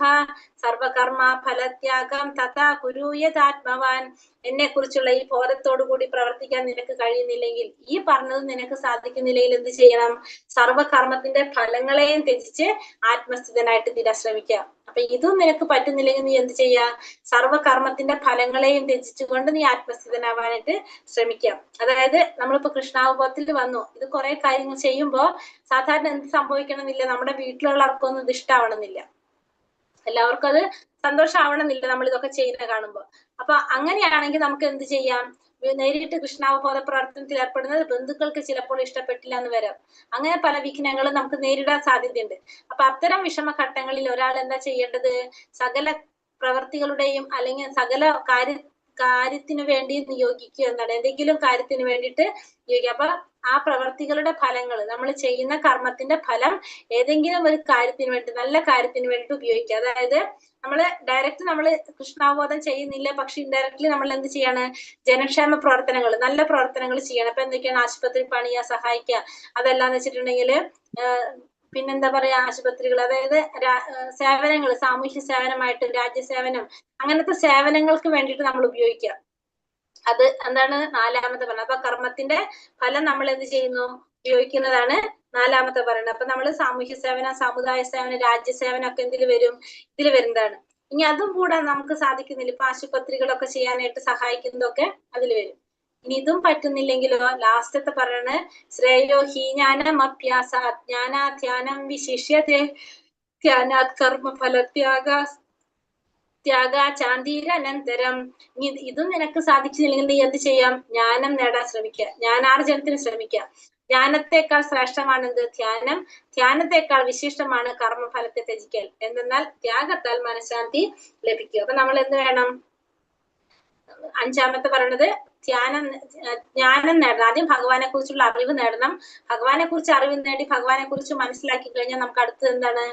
സർവകർമ്മ ഫലത്യാഗം തഥാ കുരൂയതാത്മവാൻ. എന്നെ കുറിച്ചുള്ള ഈ ബോധത്തോടു കൂടി പ്രവർത്തിക്കാൻ നിനക്ക് കഴിയുന്നില്ലെങ്കിൽ, ഈ പറഞ്ഞത് നിനക്ക് സാധിക്കുന്നില്ലെങ്കിൽ എന്ത് ചെയ്യണം, സർവകർമ്മത്തിന്റെ ഫലങ്ങളെയും ത്യജിച്ച് ആത്മസ്ഥിതനായിട്ട് തീരാൻ ശ്രമിക്കുക. അപ്പൊ ഇതും നിനക്ക് പറ്റുന്നില്ലെങ്കിൽ നീ എന്ത് ചെയ്യാ, സർവകർമ്മത്തിന്റെ ഫലങ്ങളെയും ത്യജിച്ചുകൊണ്ട് നീ ആത്മസ്ഥിതനാവാനായിട്ട് ശ്രമിക്കാം. അതായത് നമ്മളിപ്പോ കൃഷ്ണാവബോധത്തിൽ വന്നു, ഇത് കുറെ കാര്യങ്ങൾ ചെയ്യുമ്പോ സാധാരണ എന്ത് സംഭവിക്കണമെന്നില്ല, നമ്മുടെ വീട്ടിലുള്ളവർക്കൊന്നും ഇത് ഇഷ്ടമാവണമെന്നില്ല, എല്ലാവർക്കും അത് സന്തോഷമാവണമെന്നില്ല നമ്മൾ ഇതൊക്കെ ചെയ്യുന്ന കാണുമ്പോ. അപ്പൊ അങ്ങനെയാണെങ്കിൽ നമുക്ക് എന്ത് ചെയ്യാം, നേരിട്ട് കൃഷ്ണാവബോധ പ്രവർത്തനത്തിൽ ഏർപ്പെടുന്നത് ബന്ധുക്കൾക്ക് ചിലപ്പോൾ ഇഷ്ടപ്പെട്ടില്ല എന്ന് വരാം. അങ്ങനെ പല വിഘ്നങ്ങളും നമുക്ക് നേരിടാൻ സാധ്യതയുണ്ട്. അപ്പൊ അത്തരം വിഷമഘട്ടങ്ങളിൽ ഒരാൾ എന്താ ചെയ്യേണ്ടത്, സകല പ്രവർത്തികളുടെയും അല്ലെങ്കിൽ സകല കാര്യത്തിന് വേണ്ടി നിയോഗിക്കുക എന്നാണ്, എന്തെങ്കിലും കാര്യത്തിന് വേണ്ടിയിട്ട് നിയോഗിക്കുക. അപ്പൊ ആ പ്രവർത്തികളുടെ ഫലങ്ങൾ, നമ്മൾ ചെയ്യുന്ന കർമ്മത്തിന്റെ ഫലം ഏതെങ്കിലും ഒരു കാര്യത്തിന് വേണ്ടി, നല്ല കാര്യത്തിന് വേണ്ടിയിട്ട് ഉപയോഗിക്കുക. അതായത് ഡയറക്റ്റ് നമ്മൾ കൃഷ്ണാവബോധം ചെയ്യുന്നില്ല, പക്ഷെ ഇൻഡയറക്ട്ലി നമ്മൾ എന്ത് ചെയ്യാണ്, ജനക്ഷേമ പ്രവർത്തനങ്ങൾ, നല്ല പ്രവർത്തനങ്ങൾ ചെയ്യണം. അപ്പൊ എന്തൊക്കെയാണ്, ആശുപത്രി പണിയാൻ സഹായിക്കുക, അതെല്ലാന്ന് വെച്ചിട്ടുണ്ടെങ്കിൽ പിന്നെന്താ പറയാ, ആശുപത്രികൾ, അതായത് സേവനങ്ങൾ, സാമൂഹ്യ സേവനമായിട്ട് രാജ്യസേവനം, അങ്ങനത്തെ സേവനങ്ങൾക്ക് വേണ്ടിയിട്ട് നമ്മൾ ഉപയോഗിക്കുക. അത് എന്താണ് നാലാമത്തെ പറഞ്ഞത്. അപ്പൊ കർമ്മത്തിന്റെ ഫലം നമ്മൾ എന്ത് ചെയ്യുന്നു, ഉപയോഗിക്കുന്നതാണ് നാലാമത്തെ പറയുന്നത്. അപ്പൊ നമ്മൾ സാമൂഹ്യ സേവനം, സമുദായ സേവനം, രാജ്യസേവനം ഒക്കെ ഇതിൽ വരുന്നതാണ്. ഇനി അതും കൂടാൻ നമുക്ക് സാധിക്കുന്നില്ല, ഇപ്പൊ ആശുപത്രികളൊക്കെ ചെയ്യാനായിട്ട് സഹായിക്കുന്നതൊക്കെ അതിൽ വരും. ഇനി ഇതും പറ്റുന്നില്ലെങ്കിലോ ലാസ്റ്റത്തെ പറയണേ ശ്രേയോ ഹീജ്ഞാനം അഭ്യാസ ജ്ഞാനാധ്യാനം വിശിഷ്യതേ ധ്യാനാത് കർമ്മ ചാന്തീരനന്തരം. ഇതും നിനക്ക് സാധിച്ചില്ലെങ്കിൽ നീ എന്ത് ചെയ്യാം? ജ്ഞാനം നേടാൻ ശ്രമിക്കുക, ജ്ഞാനാർജനത്തിന് ശ്രമിക്കുക. ധ്യാനത്തെക്കാൾ ശ്രേഷ്ഠമാണെന്ത്? ധ്യാനം. ധ്യാനത്തെക്കാൾ വിശിഷ്ടമാണ് കർമ്മഫലത്തെ ത്യജിക്കൽ. എന്തെന്നാൽ ത്യാഗത്താൽ മനഃശാന്തി ലഭിക്കുക. അപ്പൊ നമ്മൾ എന്ത് വേണം? അഞ്ചാമത്തെ പറയണത് ജ്ഞാനം നേടണം. ആദ്യം ഭഗവാനെ കുറിച്ചുള്ള അറിവ് നേടണം. ഭഗവാനെ കുറിച്ച് അറിവ് നേടി ഭഗവാനെ കുറിച്ച് മനസ്സിലാക്കി കഴിഞ്ഞാൽ നമുക്ക് അടുത്തത് എന്താണ്?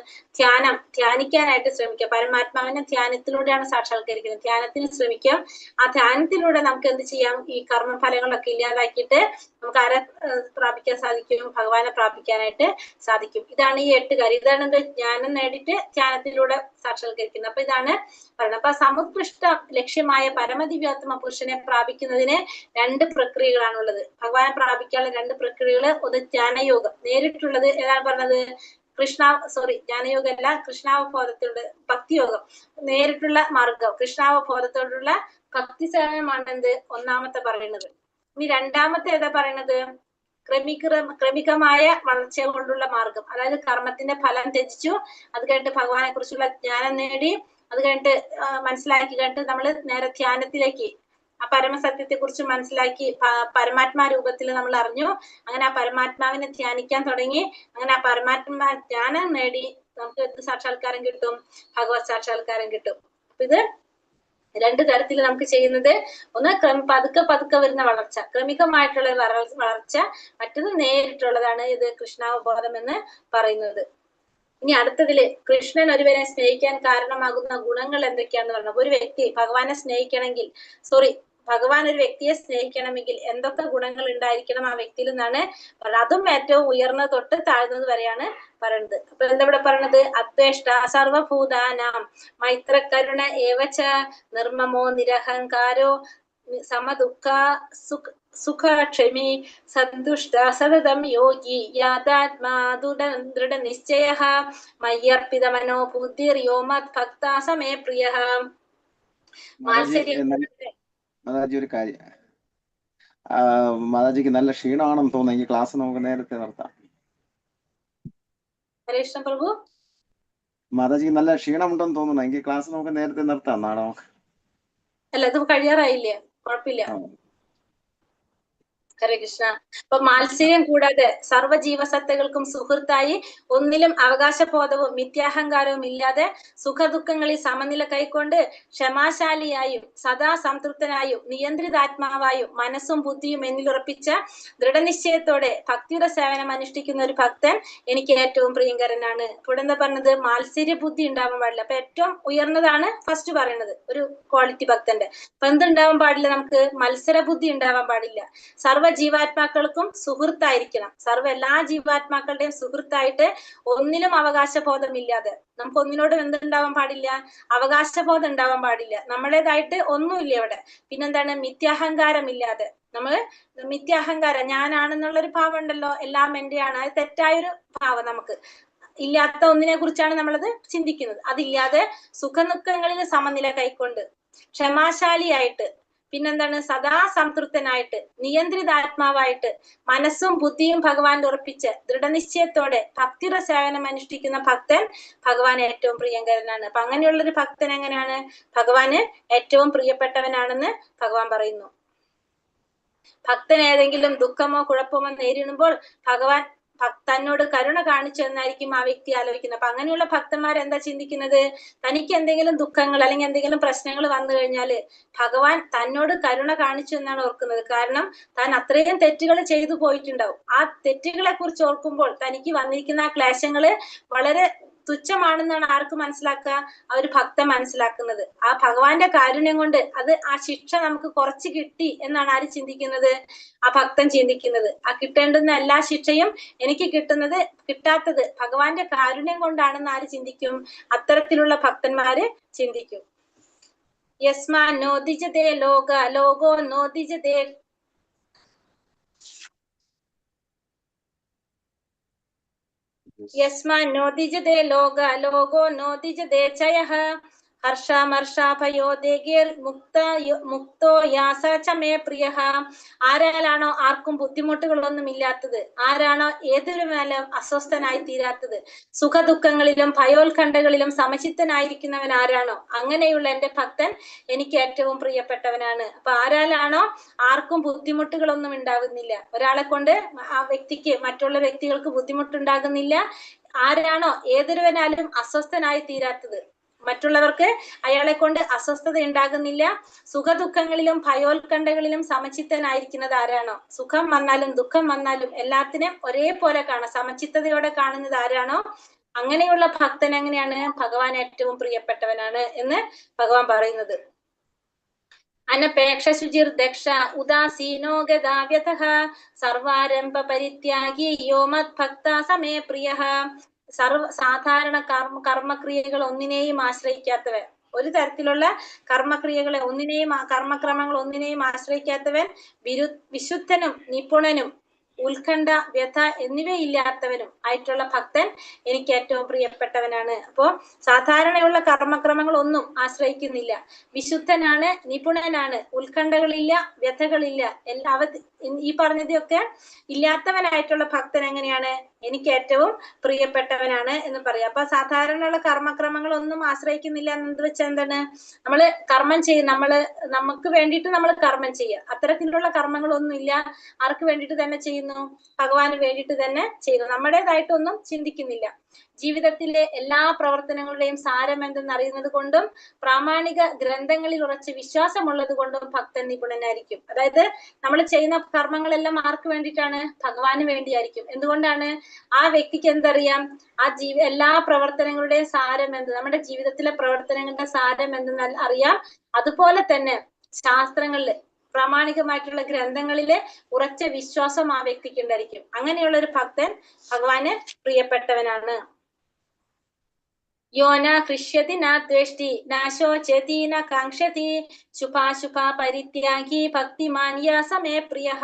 ധ്യാനിക്കാനായിട്ട് ശ്രമിക്കുക. പരമാത്മാവിനെ ധ്യാനത്തിലൂടെയാണ് സാക്ഷാത്കരിക്കുന്നത്. ധ്യാനത്തിന് ശ്രമിക്കാം. ആ ധ്യാനത്തിലൂടെ നമുക്ക് എന്ത് ചെയ്യാം? ഈ കർമ്മഫലങ്ങളൊക്കെ ഇല്ലാതാക്കിയിട്ട് നമുക്ക് ആരെ പ്രാപിക്കാൻ സാധിക്കും? ഭഗവാനെ പ്രാപിക്കാനായിട്ട് സാധിക്കും. ഇതാണ് ഈ 8 കാര്യം. ഇതാണ് എന്ത്? ജ്ഞാനം നേടിയിട്ട് ധ്യാനത്തിലൂടെ സാക്ഷാത്കരിക്കുന്നത്. അപ്പൊ ഇതാണ് പറയുന്നത്. അപ്പൊ സമുത്കൃഷ്ട ലക്ഷ്യമായ പരമദിവ്യാത്മ പുരുഷനെ പ്രാപിക്കുന്നതിന് 2 പ്രക്രിയകളാണുള്ളത്. ഭഗവാനെ പ്രാപിക്കാനുള്ള 2 പ്രക്രിയകൾ. ഒന്ന് ജ്ഞാനയോഗം, നേരിട്ടുള്ളത്. ഏതാണ് പറഞ്ഞത്? ജ്ഞാനയോഗമല്ല, കൃഷ്ണാവബോധത്തിലൂടെ ഭക്തിയോഗം, നേരിട്ടുള്ള മാർഗം. കൃഷ്ണാവബോധത്തോടുള്ള ഭക്തി സേവനമാണ് എന്ത്? ഒന്നാമത്തെ പറയുന്നത്. ഇനി രണ്ടാമത്തെ ഏതാ പറയുന്നത്? ക്രമികമായ വളർച്ച കൊണ്ടുള്ള മാർഗം. അതായത് കർമ്മത്തിന്റെ ഫലം ത്യജിച്ചു, അത് കഴിഞ്ഞിട്ട് ഭഗവാനെ കുറിച്ചുള്ള ജ്ഞാനം നേടി, അത് കഴിഞ്ഞിട്ട് മനസ്സിലാക്കി കഴിഞ്ഞിട്ട് നമ്മൾ നേരെ ധ്യാനത്തിലേക്ക്, ആ പരമസത്യത്തെ കുറിച്ച് മനസ്സിലാക്കി പരമാത്മാ രൂപത്തിൽ നമ്മൾ അറിഞ്ഞു. അങ്ങനെ ആ പരമാത്മാവിനെ ധ്യാനിക്കാൻ തുടങ്ങി. അങ്ങനെ ആ പരമാത്മാ ജ്ഞാനം നേടി നമുക്ക് എന്ത് സാക്ഷാത്കാരം കിട്ടും? ഭഗവത് സാക്ഷാത്കാരം കിട്ടും. അപ്പൊ ഇത് 2 തരത്തിൽ നമുക്ക് ചെയ്യുന്നത്. ഒന്ന് പതുക്കെ വരുന്ന വളർച്ച, ക്രമികമായിട്ടുള്ള വളർച്ച. മറ്റത് നേരിട്ടുള്ളതാണ്. ഇത് കൃഷ്ണാവബോധം എന്ന് പറയുന്നത്. ഇനി അടുത്തതില് കൃഷ്ണൻ ഒരുവനെ സ്നേഹിക്കാൻ കാരണമാകുന്ന ഗുണങ്ങൾ എന്തൊക്കെയാന്ന് പറഞ്ഞു. ഒരു വ്യക്തി ഭഗവാനെ സ്നേഹിക്കണമെങ്കിൽ ഭഗവാൻ ഒരു വ്യക്തിയെ സ്നേഹിക്കണമെങ്കിൽ എന്തൊക്കെ ഗുണങ്ങൾ ഉണ്ടായിരിക്കണം ആ വ്യക്തിയിൽ എന്നാണ് പറയുന്നത്. അതും ഏറ്റവും ഉയർന്നത് തൊട്ട് താഴ്ന്നത് വരെയാണ് പറയുന്നത്. അപ്പൊ എന്താ ഇവിടെ പറയുന്നത്? അദ്വേഷ്ട സർവഭൂതാനാം മൈത്രകരുണ ഏവച നിർമ്മമോ നിരഹങ്കാരോ സമദുഃഖ സുഖക്ഷമി സന്തുഷ്ട സതതം യോഗി യാഥാത്മാ ദൃഢനിശ്ചയഃ മയ്യർപ്പിത മനോ ബുദ്ധിർയോ മത് ഭക്താ സമേ പ്രിയഃ. മാതാജി ഒരു കാര്യം, മാതാജിക്ക് നല്ല ക്ഷീണമാണെന്ന് തോന്നുന്നു. ഈ ക്ലാസ് നമുക്ക് നേരത്തെ നിർത്താം. ഹരേകൃഷ്ണ പ്രഭു, മാതാജിക്ക് നല്ല ക്ഷീണമുണ്ടെന്ന് തോന്നുന്നു. എങ്കിൽ ക്ലാസ് നമുക്ക് നേരത്തെ നിർത്താം. നാളെ നമുക്ക് അല്ല, ഇത് കഴിയാറായില്ലേ? കുഴപ്പമില്ല. ഹരേ കൃഷ്ണ. അപ്പൊ മാത്സര്യം കൂടാതെ സർവ്വജീവസത്തകൾക്കും സുഹൃത്തായി ഒന്നിലും അവകാശബോധവും മിഥ്യാഹങ്കാരവും ഇല്ലാതെ സുഖദുഃഖങ്ങളിൽ സമനില കൈക്കൊണ്ട് ക്ഷമാശാലിയായും സദാ സംതൃപ്തനായും നിയന്ത്രിതാത്മാവായും മനസ്സും ബുദ്ധിയും എന്നിലുറപ്പിച്ച ദൃഢനിശ്ചയത്തോടെ ഭക്തിയുടെ സേവനം അനുഷ്ഠിക്കുന്ന ഒരു ഭക്തൻ എനിക്ക് ഏറ്റവും പ്രിയങ്കരനാണ്. ഇവിടെ എന്താ പറഞ്ഞത്? മാത്സര്യ ബുദ്ധി ഉണ്ടാവാൻ പാടില്ല. അപ്പൊ ഏറ്റവും ഉയർന്നതാണ് ഫസ്റ്റ് പറയുന്നത് ഒരു ക്വാളിറ്റി ഭക്തന്റെ. അപ്പൊ എന്തുണ്ടാവാൻ പാടില്ല? നമുക്ക് മത്സര ബുദ്ധി ഉണ്ടാവാൻ പാടില്ല. സർവ്വ ജീവാത്മാക്കൾക്കും സുഹൃത്തായിരിക്കണം. എല്ലാ ജീവാത്മാക്കളുടെയും സുഹൃത്തായിട്ട് ഒന്നിലും അവകാശബോധം ഇല്ലാതെ, നമുക്ക് ഒന്നിനോടും എന്തുണ്ടാവാൻ പാടില്ല? അവകാശബോധം ഉണ്ടാവാൻ പാടില്ല. നമ്മുടേതായിട്ട് ഒന്നുമില്ല ഇവിടെ. പിന്നെന്താണ്? മിഥ്യാഹങ്കാരം ഇല്ലാതെ. നമ്മള് മിഥ്യാഹങ്കാരം, ഞാനാണെന്നുള്ളൊരു ഭാവം ഉണ്ടല്ലോ, എല്ലാം എന്റെയാണ്. അത് തെറ്റായൊരു ഭാവം നമുക്ക് ഇല്ലാത്ത ഒന്നിനെ കുറിച്ചാണ് നമ്മളത് ചിന്തിക്കുന്നത്. അതില്ലാതെ സുഖദുഃഖങ്ങളിൽ സമനില കൈക്കൊണ്ട് ക്ഷമാശാലിയായിട്ട്, പിന്നെന്താണ്? സദാ സംതൃപ്തനായിട്ട് നിയന്ത്രിതാത്മാവായിട്ട് മനസ്സും ബുദ്ധിയും ഭഗവാൻ ഉറപ്പിച്ച് ദൃഢനിശ്ചയത്തോടെ ഭക്തിയുടെ സേവനം അനുഷ്ഠിക്കുന്ന ഭക്തൻ ഭഗവാൻ ഏറ്റവും പ്രിയങ്കരനാണ്. അപ്പൊ അങ്ങനെയുള്ളൊരു ഭക്തൻ എങ്ങനെയാണ്? ഭഗവാന് ഏറ്റവും പ്രിയപ്പെട്ടവനാണെന്ന് ഭഗവാൻ പറയുന്നു. ഭക്തൻ ഏതെങ്കിലും ദുഃഖമോ കുഴപ്പമോ നേരിടുമ്പോൾ ഭഗവാൻ തന്നോട് കരുണ കാണിച്ചു എന്നായിരിക്കും ആ വ്യക്തി ആലോചിക്കുന്നത്. അപ്പൊ അങ്ങനെയുള്ള ഭക്തന്മാർ എന്താ ചിന്തിക്കുന്നത്? തനിക്ക് എന്തെങ്കിലും ദുഃഖങ്ങൾ അല്ലെങ്കിൽ എന്തെങ്കിലും പ്രശ്നങ്ങൾ വന്നു കഴിഞ്ഞാല് ഭഗവാൻ തന്നോട് കരുണ കാണിച്ചു എന്നാണ് ഓർക്കുന്നത്. കാരണം താൻ അത്രയും തെറ്റുകൾ ചെയ്തു പോയിട്ടുണ്ടാവും. ആ തെറ്റുകളെ കുറിച്ച് ഓർക്കുമ്പോൾ തനിക്ക് വന്നിരിക്കുന്ന ആ ക്ലേശങ്ങള് വളരെ തുച്ഛമാണെന്നാണ് ആർക്ക് മനസ്സിലാക്കുക? ആ ഒരു ഭക്തൻ മനസ്സിലാക്കുന്നത്. ആ ഭഗവാന്റെ കാരുണ്യം കൊണ്ട് ആ ശിക്ഷ നമുക്ക് കുറച്ച് കിട്ടി എന്നാണ് ആര് ചിന്തിക്കുന്നത്? ആ ഭക്തൻ ചിന്തിക്കുന്നത്. ആ കിട്ടേണ്ടുന്ന എല്ലാ ശിക്ഷയും എനിക്ക് കിട്ടാത്തത് ഭഗവാന്റെ കാരുണ്യം കൊണ്ടാണെന്ന് ആര് ചിന്തിക്കും? അത്തരത്തിലുള്ള ഭക്തന്മാര് ചിന്തിക്കും. യസ്മാ നോദിജതേ ലോകോ നോദിജതേ യസ്മാൻ നോദിജതേ ലോക ലോകോ നോദിജതേ ചയഃ ഹർഷാമർഷാഭയോദേഗീർ മുക്തോ യാസ ച മേ പ്രിയഃ. ആരാലാണോ ആർക്കും ബുദ്ധിമുട്ടുകളൊന്നും ഇല്ലാത്തത്, ആരാണോ ഏതൊരു മേലും അസ്വസ്ഥനായി തീരാത്തത്, സുഖദുഃഖങ്ങളിലും ഭയോത്കണ്ഠകളിലും സമചിത്തനായിരിക്കുന്നവൻ ആരാണോ അങ്ങനെയുള്ള എന്റെ ഭക്തൻ എനിക്ക് ഏറ്റവും പ്രിയപ്പെട്ടവനാണ്. അപ്പൊ ആരാലാണോ ആർക്കും ബുദ്ധിമുട്ടുകളൊന്നും ഉണ്ടാകുന്നില്ല, ഒരാളെ കൊണ്ട് ആ വ്യക്തിക്ക് മറ്റുള്ള വ്യക്തികൾക്ക് ബുദ്ധിമുട്ടുണ്ടാകുന്നില്ല, ആരാണോ ഏതൊരുവനാലും അസ്വസ്ഥനായി തീരാത്തത്, മറ്റുള്ളവർക്ക് അയാളെ കൊണ്ട് അസ്വസ്ഥത ഉണ്ടാകുന്നില്ല, സുഖദുഃഖങ്ങളിലും ഭയോത്കണ്ഠകളിലും സമചിത്തനായിരിക്കുന്നത് ആരാണോ, സുഖം വന്നാലും ദുഃഖം വന്നാലും എല്ലാത്തിനും ഒരേപോലെ കാണാം, സമചിത്തതയോടെ കാണുന്നത് ആരാണോ അങ്ങനെയുള്ള ഭക്തൻ എങ്ങനെയാണ് ഭഗവാൻ ഏറ്റവും പ്രിയപ്പെട്ടവനാണ് എന്ന് ഭഗവാൻ പറയുന്നത്. അനപേക്ഷ ശുചിർ ദക്ഷ ഉദാസീനോ ഗദാവ്യതഃ സർവാരംഭ പരിത്യാഗി യോ മത് ഭക്ത സമേ പ്രിയഃ. സാധാരണ കർമ്മക്രിയകൾ ഒന്നിനെയും ആശ്രയിക്കാത്തവൻ, ഒരു തരത്തിലുള്ള കർമ്മക്രിയകളെ കർമ്മക്രമങ്ങൾ ഒന്നിനെയും ആശ്രയിക്കാത്തവൻ, വിശുദ്ധനും നിപുണനും ഉത്കണ്ഠ വ്യഥ എന്നിവയില്ലാത്തവനും ആയിട്ടുള്ള ഭക്തൻ എനിക്ക് ഏറ്റവും പ്രിയപ്പെട്ടവനാണ്. അപ്പോ സാധാരണയുള്ള കർമ്മക്രമങ്ങൾ ഒന്നും ആശ്രയിക്കുന്നില്ല, വിശുദ്ധനാണ്, നിപുണനാണ്, ഉത്കണ്ഠകളില്ല, വ്യഥകളില്ല, ഈ പറഞ്ഞതൊക്കെ ഇല്ലാത്തവനായിട്ടുള്ള ഭക്തൻ എങ്ങനെയാണ് എനിക്ക് ഏറ്റവും പ്രിയപ്പെട്ടവനാണ് എന്ന് പറയാം. അപ്പൊ സാധാരണയുള്ള കർമ്മക്രമങ്ങൾ ഒന്നും ആശ്രയിക്കുന്നില്ല എന്നത് വെച്ചാൽ എന്താണ്, നമ്മള് കർമ്മം ചെയ്യും, നമുക്ക് വേണ്ടിയിട്ട് നമ്മൾ കർമ്മം ചെയ്യുക, അത്തരത്തിലുള്ള കർമ്മങ്ങളൊന്നും ഇല്ല, ആർക്ക് വേണ്ടിയിട്ട് തന്നെ ചെയ്യുന്നു, ഭഗവാന് വേണ്ടിയിട്ട് തന്നെ ചെയ്യുന്നു, നമ്മുടേതായിട്ടൊന്നും ചിന്തിക്കുന്നില്ല. ജീവിതത്തിലെ എല്ലാ പ്രവർത്തനങ്ങളുടെയും സാരം എന്തെന്ന് അറിയുന്നത് കൊണ്ടും പ്രാമാണിക ഗ്രന്ഥങ്ങളിൽ ഉറച്ച് വിശ്വാസമുള്ളത് കൊണ്ടും ഭക്തൻ നിപുണനായിരിക്കും. അതായത് നമ്മൾ ചെയ്യുന്ന കർമ്മങ്ങളെല്ലാം ആർക്ക് വേണ്ടിയിട്ടാണ്, ഭഗവാന് വേണ്ടിയായിരിക്കും. എന്തുകൊണ്ടാണ്, ആ വ്യക്തിക്ക് എന്തറിയാം, ആ എല്ലാ പ്രവർത്തനങ്ങളുടെയും സാരം എന്ത്, നമ്മുടെ ജീവിതത്തിലെ പ്രവർത്തനങ്ങളുടെ സാരം എന്തെന്ന് അറിയാം. അതുപോലെ തന്നെ ശാസ്ത്രങ്ങളില് പ്രാമാണികമായിട്ടുള്ള ഗ്രന്ഥങ്ങളിലെ ഉറച്ച വിശ്വാസം ആ വ്യക്തിക്ക് ഉണ്ടായിരിക്കും. അങ്ങനെയുള്ള ഒരു ഭക്തൻ ഭഗവാന് പ്രിയപ്പെട്ടവനാണ്. യോ ന ഹൃഷ്യതി ന ദ്വേഷ്ടി ന ശോചതി ന കാംക്ഷതി ശുഭാശുഭ പരിത്യാഗി ഭക്തിമാൻ യാ സമേ പ്രിയഃ.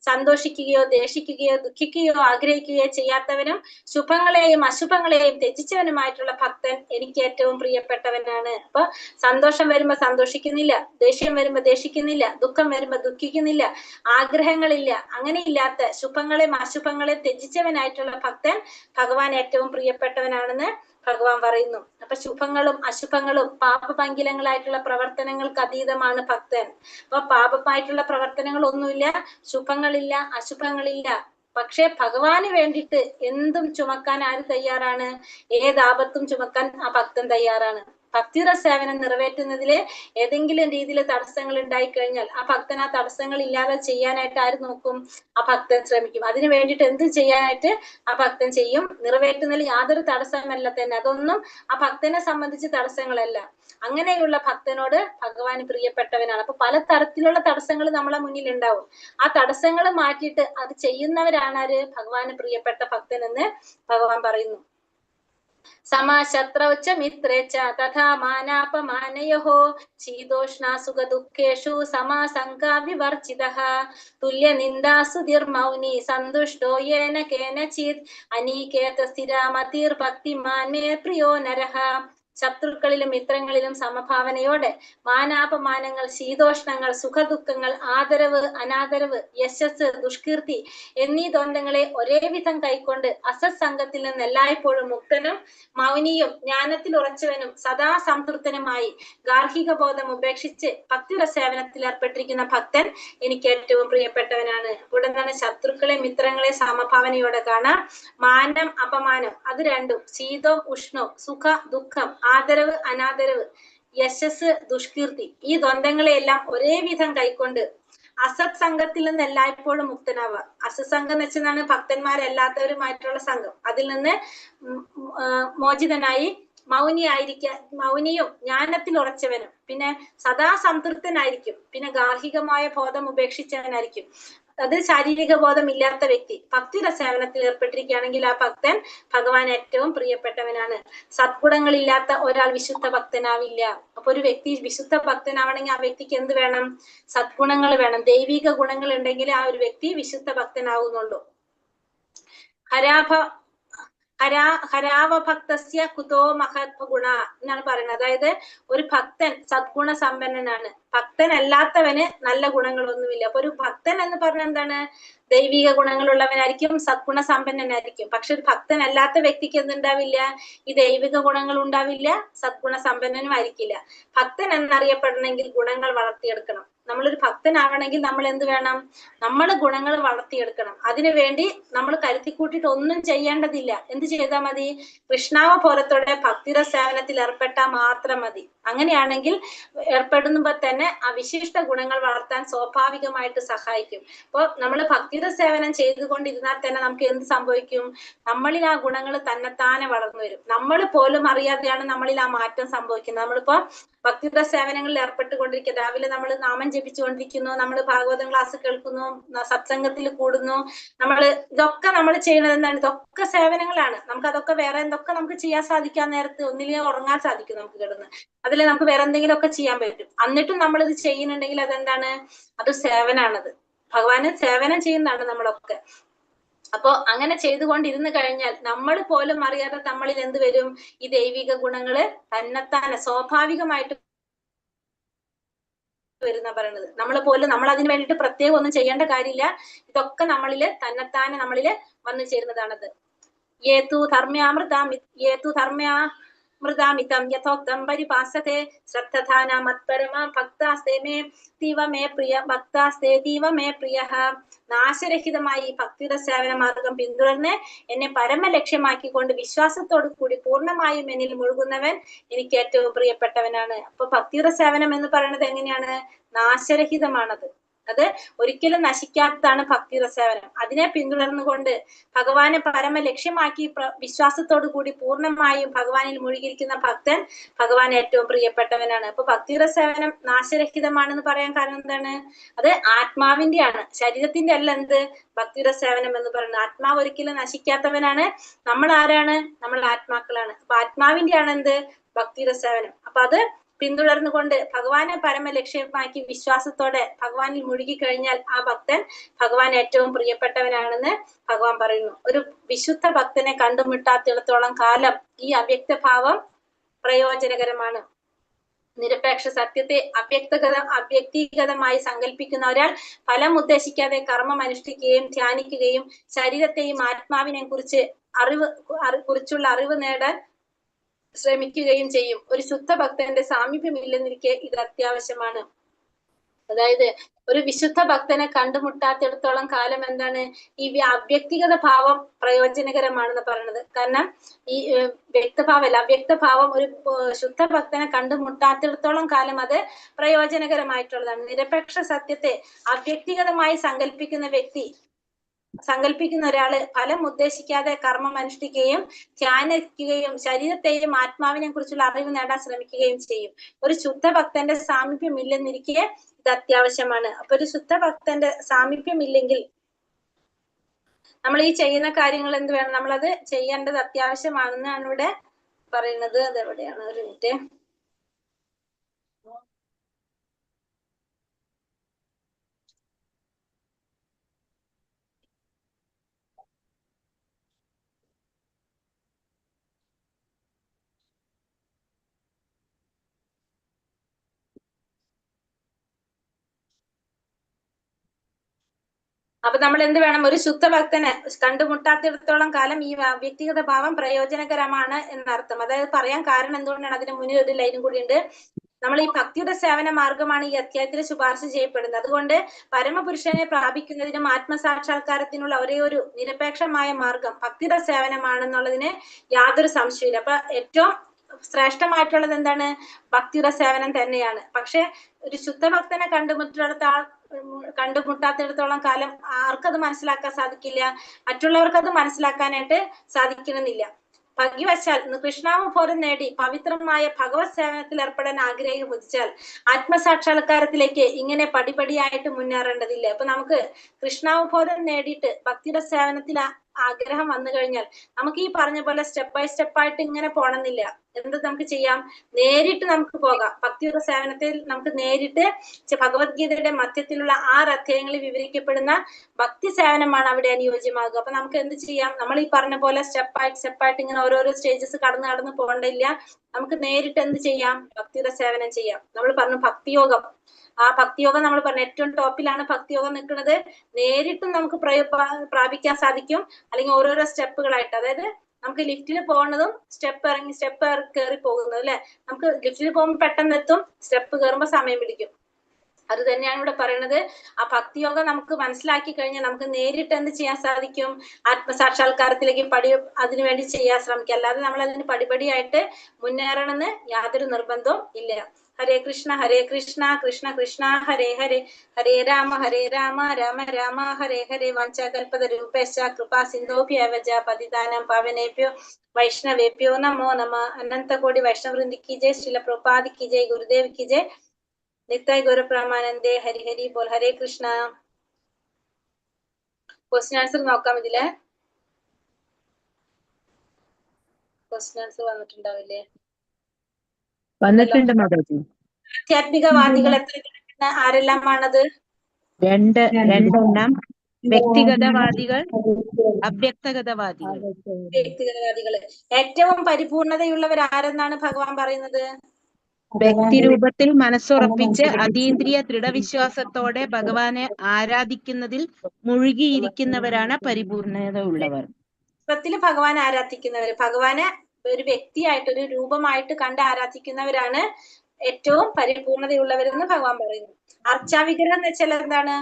സന്തോഷിക്കുകയോ ദേഷിക്കുകയോ ദുഃഖിക്കുകയോ ആഗ്രഹിക്കുകയോ ചെയ്യാത്തവനും ശുഭങ്ങളെയും അശുഭങ്ങളെയും ത്യജിച്ചവനുമായിട്ടുള്ള ഭക്തൻ എനിക്ക് ഏറ്റവും പ്രിയപ്പെട്ടവനാണ്. അപ്പൊ സന്തോഷം വരുമ്പോ സന്തോഷിക്കുന്നില്ല, ദേഷ്യം വരുമ്പോ ദേഷിക്കുന്നില്ല, ദുഃഖം വരുമ്പോ ദുഃഖിക്കുന്നില്ല, ആഗ്രഹങ്ങളില്ല, അങ്ങനെയില്ലാത്ത ശുഭങ്ങളെയും അശുഭങ്ങളെയും ത്യജിച്ചവനായിട്ടുള്ള ഭക്തൻ ഭഗവാൻ ഏറ്റവും പ്രിയപ്പെട്ടവനാണെന്ന് ഭഗവാൻ പറയുന്നു. അപ്പൊ ശുഭങ്ങളും അശുഭങ്ങളും പാപപങ്കിലങ്ങളായിട്ടുള്ള പ്രവർത്തനങ്ങൾക്ക് അതീതമാണ് ഭക്തൻ. അപ്പൊ പാപമായിട്ടുള്ള പ്രവർത്തനങ്ങൾ ഒന്നുമില്ല, ശുഭങ്ങളില്ല, അശുഭങ്ങളില്ല. പക്ഷെ ഭഗവാന് വേണ്ടിയിട്ട് എന്തും ചുമക്കാൻ ആര് തയ്യാറാണ്, ഏതാപത്തും ചുമക്കാൻ ആ ഭക്തൻ തയ്യാറാണ്. ഭക്തിയുടെ സേവനം നിറവേറ്റുന്നതില് ഏതെങ്കിലും രീതിയിൽ തടസ്സങ്ങൾ ഉണ്ടായിക്കഴിഞ്ഞാൽ ആ ഭക്തൻ ആ തടസ്സങ്ങൾ ഇല്ലാതെ ചെയ്യാനായിട്ട് ആര് നോക്കും, ആ ഭക്തൻ ശ്രമിക്കും. അതിനു വേണ്ടിയിട്ട് എന്ത് ചെയ്യാനായിട്ട് ആ ഭക്തൻ ചെയ്യും. നിറവേറ്റുന്നതിൽ യാതൊരു തടസ്സമല്ല തന്നെ, അതൊന്നും ആ ഭക്തനെ സംബന്ധിച്ച് തടസ്സങ്ങളല്ല. അങ്ങനെയുള്ള ഭക്തനോട് ഭഗവാൻ പ്രിയപ്പെട്ടവനാണ്. അപ്പൊ പല തരത്തിലുള്ള തടസ്സങ്ങൾ നമ്മളെ മുന്നിൽ ഉണ്ടാവും. ആ തടസ്സങ്ങൾ മാറ്റിയിട്ട് അത് ചെയ്യുന്നവരാണ് ആര്, ഭഗവാന് പ്രിയപ്പെട്ട ഭക്തൻ എന്ന് ഭഗവാൻ പറയുന്നു. സമാശത്രൗച്ച മിത്രേച്ച തഥാ മാനാപമാനയോഃ ശീതോഷ്ണ സുഖ ദുഃഖേഷു സമാസംഗാ വിവർജിതഃ തുല്യനിന്ദാസുതിർമൗനി സന്തുഷ്ടോ യേന കേനചിത് അനീകേത സ്ഥിരമതിർ ഭക്തിമാൻ മേ പ്രിയോ നരഃ. ശത്രുക്കളിലും മിത്രങ്ങളിലും സമഭാവനയോടെ മാനാപമാനങ്ങൾ, ശീതോഷ്ണങ്ങൾ, സുഖദുഃഖങ്ങൾ, ആദരവ് അനാദരവ്, യശസ് ദുഷ്കീർത്തി എന്നീ ദ്വന്ദ്ങ്ങളെ ഒരേവിധം കൈക്കൊണ്ട് അസത്സംഗത്തിൽ നിന്ന് എല്ലായ്പ്പോഴും മുക്തനും മൗനിയും ജ്ഞാനത്തിൽ ഉറച്ചവനും സദാ സംതൃപ്തനുമായി ഗാർഹിക ബോധം ഉപേക്ഷിച്ച് ഭക്തിയുടെ സേവനത്തിൽ ഏർപ്പെട്ടിരിക്കുന്ന ഭക്തൻ എനിക്ക് ഏറ്റവും പ്രിയപ്പെട്ടവനാണ്. ഇവിടെ എന്താണ്, ശത്രുക്കളെ മിത്രങ്ങളെ സമഭാവനയോടെ കാണാം, മാനം അപമാനം അത് രണ്ടും, ശീതം ഉഷ്ണം, സുഖ ദുഃഖം, ആദരവ് അനാദരവ്, യശസ് ദുഷ്കീർത്തി, ഈ ദ്വന്ദ്ങ്ങളെയെല്ലാം ഒരേ വിധം കൈക്കൊണ്ട് അസത് സംഘത്തിൽ നിന്ന് എല്ലായ്പ്പോഴും മുക്തനാവുക. അസത്സംഘം എന്ന് വെച്ചാൽ ഭക്തന്മാരല്ലാത്തവരുമായിട്ടുള്ള സംഘം, അതിൽ നിന്ന് മോചിതനായി മൗനിയും ജ്ഞാനത്തിൽ ഉറച്ചവനും പിന്നെ സദാ സംതൃപ്തനായിരിക്കും, പിന്നെ ഗാർഹികമായ ബോധം ഉപേക്ഷിച്ചവനായിരിക്കും. അത് ശാരീരിക ബോധം ഇല്ലാത്ത വ്യക്തി ഭക്തിയുടെ സേവനത്തിൽ ഏർപ്പെട്ടിരിക്കുകയാണെങ്കിൽ ആ ഭക്തൻ ഭഗവാൻ ഏറ്റവും പ്രിയപ്പെട്ടവനാണ്. സദ്ഗുണങ്ങളില്ലാത്ത ഒരാൾ വിശുദ്ധ ഭക്തനാവില്ല. അപ്പൊ ഒരു വ്യക്തി വിശുദ്ധ ഭക്തനാവണമെങ്കിൽ ആ വ്യക്തിക്ക് എന്ത് വേണം, സദ്ഗുണങ്ങൾ വേണം, ദൈവിക ഗുണങ്ങൾ ഉണ്ടെങ്കിൽ ആ ഒരു വ്യക്തി വിശുദ്ധ ഭക്തനാവുന്നുള്ളൂ. ഹരാവഭക്തസ്യ കുതോ മഹത്വ ഗുണ എന്നാണ് പറയുന്നത്. അതായത് ഒരു ഭക്തൻ സദ്ഗുണ സമ്പന്നനാണ്, ഭക്തനല്ലാത്തവന് നല്ല ഗുണങ്ങളൊന്നുമില്ല. അപ്പൊ ഒരു ഭക്തൻ എന്ന് പറഞ്ഞാൽ എന്താണ്? ദൈവിക ഗുണങ്ങളുള്ളവനായിരിക്കും, സദ്ഗുണ സമ്പന്നനായിരിക്കും. പക്ഷെ ഒരു ഭക്തനല്ലാത്ത വ്യക്തിക്ക് എന്തുണ്ടാവില്ല? ഈ ദൈവിക ഗുണങ്ങൾ ഉണ്ടാവില്ല, സദ്ഗുണ സമ്പന്നനും ആയിരിക്കില്ല. ഭക്തൻ എന്നറിയപ്പെടണമെങ്കിൽ ഗുണങ്ങൾ വളർത്തിയെടുക്കണം. നമ്മളൊരു ഭക്തനാവണമെങ്കിൽ നമ്മൾ എന്ത് വേണം? നമ്മൾ ഗുണങ്ങൾ വളർത്തിയെടുക്കണം. അതിനുവേണ്ടി നമ്മൾ കരുത്തിക്കൂട്ടിയിട്ട് ഒന്നും ചെയ്യേണ്ടതില്ല. എന്ത് ചെയ്താൽ മതി? കൃഷ്ണാവബോധത്തോടെ ഭക്തിര സേവനത്തിൽ ഏർപ്പെട്ടാൽ മാത്രം മതി. അങ്ങനെയാണെങ്കിൽ ഏർപ്പെടുമ്പോ തന്നെ ആ വിശിഷ്ട ഗുണങ്ങൾ വളർത്താൻ സ്വാഭാവികമായിട്ട് സഹായിക്കും. അപ്പോൾ നമ്മൾ ഭക്തിര സേവനം ചെയ്തുകൊണ്ടിരുന്നാൽ തന്നെ നമുക്ക് എന്ത് സംഭവിക്കും? നമ്മളിൽ ആ ഗുണങ്ങൾ തന്നെത്താനെ വളർന്നു വരും. നമ്മൾ പോലും അറിയാതെയാണ് നമ്മളിൽ ആ മാറ്റം സംഭവിക്കുന്നത്. നമ്മളിപ്പോ ഭക്തിര സേവനങ്ങളിൽ ഏർപ്പെട്ടുകൊണ്ടിരിക്കുക, രാവിലെ നമ്മൾ നാമം ജപിച്ചുകൊണ്ടിരിക്കുന്നു, നമ്മൾ ഭാഗവതം ക്ലാസ് കേൾക്കുന്നു, സത്സംഗത്തിൽ കൂടുന്നു, ഇതൊക്കെ നമ്മൾ ചെയ്യുന്നത് എന്താണ്? ഇതൊക്കെ സേവനങ്ങളാണ്. നമുക്ക് അതൊക്കെ വേറെ എന്തൊക്കെ നമുക്ക് ചെയ്യാൻ സാധിക്കാൻ നേരത്ത് ഒന്നില്ലെങ്കിൽ ഉറങ്ങാൻ സാധിക്കും നമുക്ക് കിടന്ന്, അതിൽ നമുക്ക് വേറെ എന്തെങ്കിലും ഒക്കെ ചെയ്യാൻ പറ്റും. എന്നിട്ടും നമ്മൾ ഇത് ചെയ്യുന്നുണ്ടെങ്കിൽ അതെന്താണ്? അത് സേവനാണത്. ഭഗവാന് സേവനം ചെയ്യുന്നതാണ് നമ്മളൊക്കെ. അപ്പോ അങ്ങനെ ചെയ്തുകൊണ്ടിരുന്നു കഴിഞ്ഞാൽ നമ്മൾ പോലും അറിയാതെ നമ്മളിൽ എന്ത് വരും? ഈ ദൈവിക ഗുണങ്ങള് തന്നെത്താനെ സ്വാഭാവികമായിട്ട് വരുന്ന പറയുന്നത്. നമ്മൾ അതിന് വേണ്ടിയിട്ട് പ്രത്യേകം ഒന്നും ചെയ്യേണ്ട കാര്യമില്ല. ഇതൊക്കെ നമ്മളില് തന്നെത്താനെ നമ്മളില് വന്നു ചേരുന്നതാണത്. ഏതു ധർമ്മ്യാമൃതാമിതം യഥോക്തം പരിപാസത്തെ ശ്രദ്ധധാന മത്പരമാ ഭക്താസ്തേ മേ തീവ മേ പ്രിയ ഭക്താസ്തേ തീവ മേ പ്രിയ. നാശരഹിതമായി ഈ ഭക്തിയുടെ സേവന മാർഗം പിന്തുടർന്ന് എന്നെ പരമ ലക്ഷ്യമാക്കിക്കൊണ്ട് വിശ്വാസത്തോടു കൂടി പൂർണ്ണമായും എന്നിൽ മുഴുകുന്നവൻ എനിക്ക് ഏറ്റവും പ്രിയപ്പെട്ടവനാണ്. അപ്പൊ ഭക്തിയുടെ സേവനം എന്ന് പറയുന്നത് എങ്ങനെയാണ്? നാശരഹിതമാണത്. അത് ഒരിക്കലും നശിക്കാത്തതാണ് ഭക്തിയുടെ സേവനം. അതിനെ പിന്തുടർന്നുകൊണ്ട് ഭഗവാനെ പരമ ലക്ഷ്യമാക്കി വിശ്വാസത്തോടു കൂടി പൂർണ്ണമായും ഭഗവാനിൽ മുഴുകിയിരിക്കുന്ന ഭക്തൻ ഭഗവാൻ ഏറ്റവും പ്രിയപ്പെട്ടവനാണ്. അപ്പൊ ഭക്തിയുടെ സേവനം നാശരഹിതമാണെന്ന് പറയാൻ കാരണം എന്താണ്? അത് ആത്മാവിന്റെയാണ്, ശരീരത്തിന്റെ അല്ല. എന്ത്? ഭക്തിയുടെ സേവനം എന്ന് പറയുന്നത് ആത്മാവ് ഒരിക്കലും നശിക്കാത്തവനാണ്. നമ്മൾ ആരാണ്? നമ്മൾ ആത്മാക്കളാണ്. അപ്പൊ ആത്മാവിന്റെയാണ് എന്ത്? ഭക്തിയുടെ സേവനം. അപ്പൊ അത് പിന്തുടർന്നുകൊണ്ട് ഭഗവാനെ പരമ ലക്ഷ്യമാക്കി വിശ്വാസത്തോടെ ഭഗവാനിൽ മുഴുകി കഴിഞ്ഞാൽ ആ ഭക്തൻ ഭഗവാൻ ഏറ്റവും പ്രിയപ്പെട്ടവനാണെന്ന് ഭഗവാൻ പറയുന്നു. ഒരു വിശുദ്ധ ഭക്തനെ കണ്ടുമുട്ടാത്തിടത്തോളം കാലം ഈ അവ്യക്തഭാവം പ്രയോജനകരമാണ്. നിരപേക്ഷ സത്യത്തെ അവ്യക്തിഗതമായി സങ്കല്പിക്കുന്ന ഒരാൾ ഫലം ഉദ്ദേശിക്കാതെ കർമ്മം അനുഷ്ഠിക്കുകയും ധ്യാനിക്കുകയും ശരീരത്തെയും ആത്മാവിനെ കുറിച്ചുള്ള അറിവ് നേടാൻ ശ്രമിക്കുകയും ചെയ്യും. ഒരു ശുദ്ധ ഭക്തന്റെ സാമീപ്യമില്ലെന്നിരിക്കെ ഇത് അത്യാവശ്യമാണ്. അതായത് ഒരു വിശുദ്ധ ഭക്തനെ കണ്ടുമുട്ടാത്തിടത്തോളം കാലം എന്താണ്? ഈ അവ്യക്തിഗത ഭാവം പ്രയോജനകരമാണെന്ന് പറയുന്നത്. കാരണം ഈ വ്യക്തഭാവമല്ല, അവ്യക്തഭാവം ഒരു ശുദ്ധ ഭക്തനെ കണ്ടുമുട്ടാത്തിടത്തോളം കാലം അത് പ്രയോജനകരമായിട്ടുള്ളതാണ്. നിരപേക്ഷ സത്യത്തെ അവ്യക്തിഗതമായി സങ്കല്പിക്കുന്ന ഒരാള് ഫലം ഉദ്ദേശിക്കാതെ കർമ്മം അനുഷ്ഠിക്കുകയും ധ്യാനിക്കുകയും ശരീരത്തെയും ആത്മാവിനെ കുറിച്ചുള്ള അറിവ് നേടാൻ ശ്രമിക്കുകയും ചെയ്യും. ഒരു ശുദ്ധ ഭക്തന്റെ സാമീപ്യം ഇല്ലെന്നിരിക്കെ ഇത് അത്യാവശ്യമാണ്. അപ്പൊ ഒരു ശുദ്ധ ഭക്തന്റെ സാമീപ്യം ഇല്ലെങ്കിൽ നമ്മൾ ഈ ചെയ്യുന്ന കാര്യങ്ങൾ എന്ത് വേണം? നമ്മളത് ചെയ്യേണ്ടത് അത്യാവശ്യമാണെന്നാണ് ഇവിടെ പറയുന്നത്. അതെവിടെയാണ്? ഒരു മിനിറ്റ്. അപ്പൊ നമ്മൾ എന്ത് വേണം? ഒരു ശുദ്ധ ഭക്തനെ കണ്ടുമുട്ടാത്തിടത്തോളം കാലം ഈ വ്യക്തിഗത ഭാവം പ്രയോജനകരമാണ് എന്നർത്ഥം. അതായത് പറയാൻ കാരണം എന്തുകൊണ്ടാണ്? അതിന് മുന്നിൽ ഒരു ലൈനും കൂടി ഉണ്ട്. നമ്മൾ ഈ ഭക്തിയുടെ സേവന മാർഗമാണ് ഈ അധ്യായത്തിൽ ശുപാർശ ചെയ്യപ്പെടുന്നത്. അതുകൊണ്ട് പരമപുരുഷനെ പ്രാപിക്കുന്നതിനും ആത്മസാക്ഷാത്കാരത്തിനുള്ള ഒരേ ഒരു നിരപേക്ഷമായ മാർഗം ഭക്തിയുടെ സേവനമാണെന്നുള്ളതിന് യാതൊരു സംശയമില്ല. അപ്പൊ ഏറ്റവും ശ്രേഷ്ഠമായിട്ടുള്ളത് എന്താണ്? ഭക്തിയുടെ സേവനം തന്നെയാണ്. പക്ഷെ ഒരു ശുദ്ധ ഭക്തനെ കണ്ടുമുട്ടാത്തിടത്തോളം കാലം ആർക്കത് മനസ്സിലാക്കാൻ സാധിക്കില്ല, മറ്റുള്ളവർക്ക് അത് മനസ്സിലാക്കാനായിട്ട് സാധിക്കണമെന്നില്ല. ഭഗ്യവശാൽ കൃഷ്ണാവബോധം നേടി പവിത്രമായ ഭഗവത് സേവനത്തിൽ ഏർപ്പെടാൻ ആഗ്രഹിച്ചാൽ ആത്മസാക്ഷാത്കാരത്തിലേക്ക് ഇങ്ങനെ പടിപടിയായിട്ട് മുന്നേറേണ്ടതില്ല. അപ്പൊ നമുക്ക് കൃഷ്ണാവബോധം നേടിയിട്ട് ഭക്തിയുടെ സേവനത്തിൽ ആഗ്രഹം വന്നു കഴിഞ്ഞാൽ നമുക്ക് ഈ പറഞ്ഞ പോലെ സ്റ്റെപ്പ് ബൈ സ്റ്റെപ്പ് ആയിട്ട് ഇങ്ങനെ പോണമെന്നില്ല. എന്ത് നമുക്ക് ചെയ്യാം? നേരിട്ട് നമുക്ക് പോകാം. ഭക്തിയുഗ സേവനത്തിൽ നമുക്ക് നേരിട്ട് ഭഗവത്ഗീതയുടെ മധ്യത്തിലുള്ള 6 അധ്യായങ്ങളിൽ വിവരിക്കപ്പെടുന്ന ഭക്തി സേവനമാണ് അവിടെ അനുയോജ്യമാകുക. അപ്പൊ നമുക്ക് എന്ത് ചെയ്യാം? നമ്മൾ ഈ പറഞ്ഞ പോലെ സ്റ്റെപ്പായിട്ട് ഇങ്ങനെ ഓരോരോ സ്റ്റേജസ് കടന്ന് പോകണ്ടില്ല. നമുക്ക് നേരിട്ട് എന്ത് ചെയ്യാം? ഭക്തിയുഗ സേവനം ചെയ്യാം. നമ്മൾ പറഞ്ഞു ഭക്തിയോഗം. ആ ഭക്തിയോഗം നമ്മൾ പറഞ്ഞു ഏറ്റവും ടോപ്പിലാണ് ഭക്തിയോഗം നിൽക്കുന്നത്. നേരിട്ടും നമുക്ക് പ്രാപിക്കാൻ സാധിക്കും, അല്ലെങ്കിൽ ഓരോരോ സ്റ്റെപ്പുകളായിട്ട്. അതായത് നമുക്ക് ലിഫ്റ്റിൽ പോകുന്നതും സ്റ്റെപ്പ് കയറി പോകുന്നത് അല്ലെ. നമുക്ക് ലിഫ്റ്റിൽ പോകുമ്പോൾ പെട്ടെന്ന് എത്തും, സ്റ്റെപ്പ് കയറുമ്പോൾ സമയം പിടിക്കും. അത് തന്നെയാണ് ഇവിടെ പറയുന്നത്. ആ ഭക്തിയോഗം നമുക്ക് മനസ്സിലാക്കി കഴിഞ്ഞാൽ നമുക്ക് നേരിട്ട് എന്ത് ചെയ്യാൻ സാധിക്കും? ആത്മസാക്ഷാത്കാരത്തിലേക്ക് അതിനുവേണ്ടി ചെയ്യാൻ ശ്രമിക്കുക. അല്ലാതെ നമ്മൾ അതിന് പടിപടിയായിട്ട് മുന്നേറണമെന്ന് യാതൊരു നിർബന്ധവും ഇല്ല. ഹരേ കൃഷ്ണ കൃഷ്ണ കൃഷ്ണ ഹരേ ഹരേ, ഹരേ രാമ രാമ രാമ ഹരേ ഹരേ. വഞ്ചകൽപതരൂപേശ്ച കൃപാ സിന്ധോഭ്യവച പതിതാനം പാവനേഭ്യോ വൈഷ്ണവേഭ്യോ നമോ നമ. അനന്തകോടി വൈഷ്ണവൃന്ദി കി ജയ്, ശ്രീല പ്രഭുപാദ് കി ജയ്, ഗുരുദേവ് കി ജയ്, നിത്തായ് ഗുരു പ്രമാനന്ദേ. ഹരി ഹരി ബോൾ. ഹരേ കൃഷ്ണ. ക്വസ്റ്റ്യൻ ആൻസർ നോക്കാം. ഇതിലെ ക്വസ്റ്റ്യൻ ആൻസർ വന്നിട്ടുണ്ടാവില്ലേ? വന്നിട്ടുണ്ട് മാതാജി. ആധ്യാത്മികവാദികൾ എത്ര ആരെല്ലാമാണത്? രണ്ടെണ്ണം. വ്യക്തിഗതവാദികൾ, അവ്യക്തഗതവാദികൾ. വ്യക്തിഗതവാദികള്. ഏറ്റവും പരിപൂർണതയുള്ളവർ ആരെന്നാണ് ഭഗവാൻ പറയുന്നത്? വ്യക്തിരൂപത്തിൽ മനസ്സുറപ്പിച്ച് അതീന്ദ്രിയ ദൃഢവിശ്വാസത്തോടെ ഭഗവാനെ ആരാധിക്കുന്നതിൽ മുഴുകിയിരിക്കുന്നവരാണ് പരിപൂർണത ഉള്ളവർ. ഭഗവാനെ ആരാധിക്കുന്നവര്, ഭഗവാനെ ഒരു വ്യക്തിയായിട്ട് ഒരു രൂപമായിട്ട് കണ്ട് ആരാധിക്കുന്നവരാണ് ഏറ്റവും പരിപൂർണതയുള്ളവരെന്ന് ഭഗവാൻ പറയുന്നു. അർച്ചാവിഗ്രഹം എന്ന് വെച്ചാൽ എന്താണ്?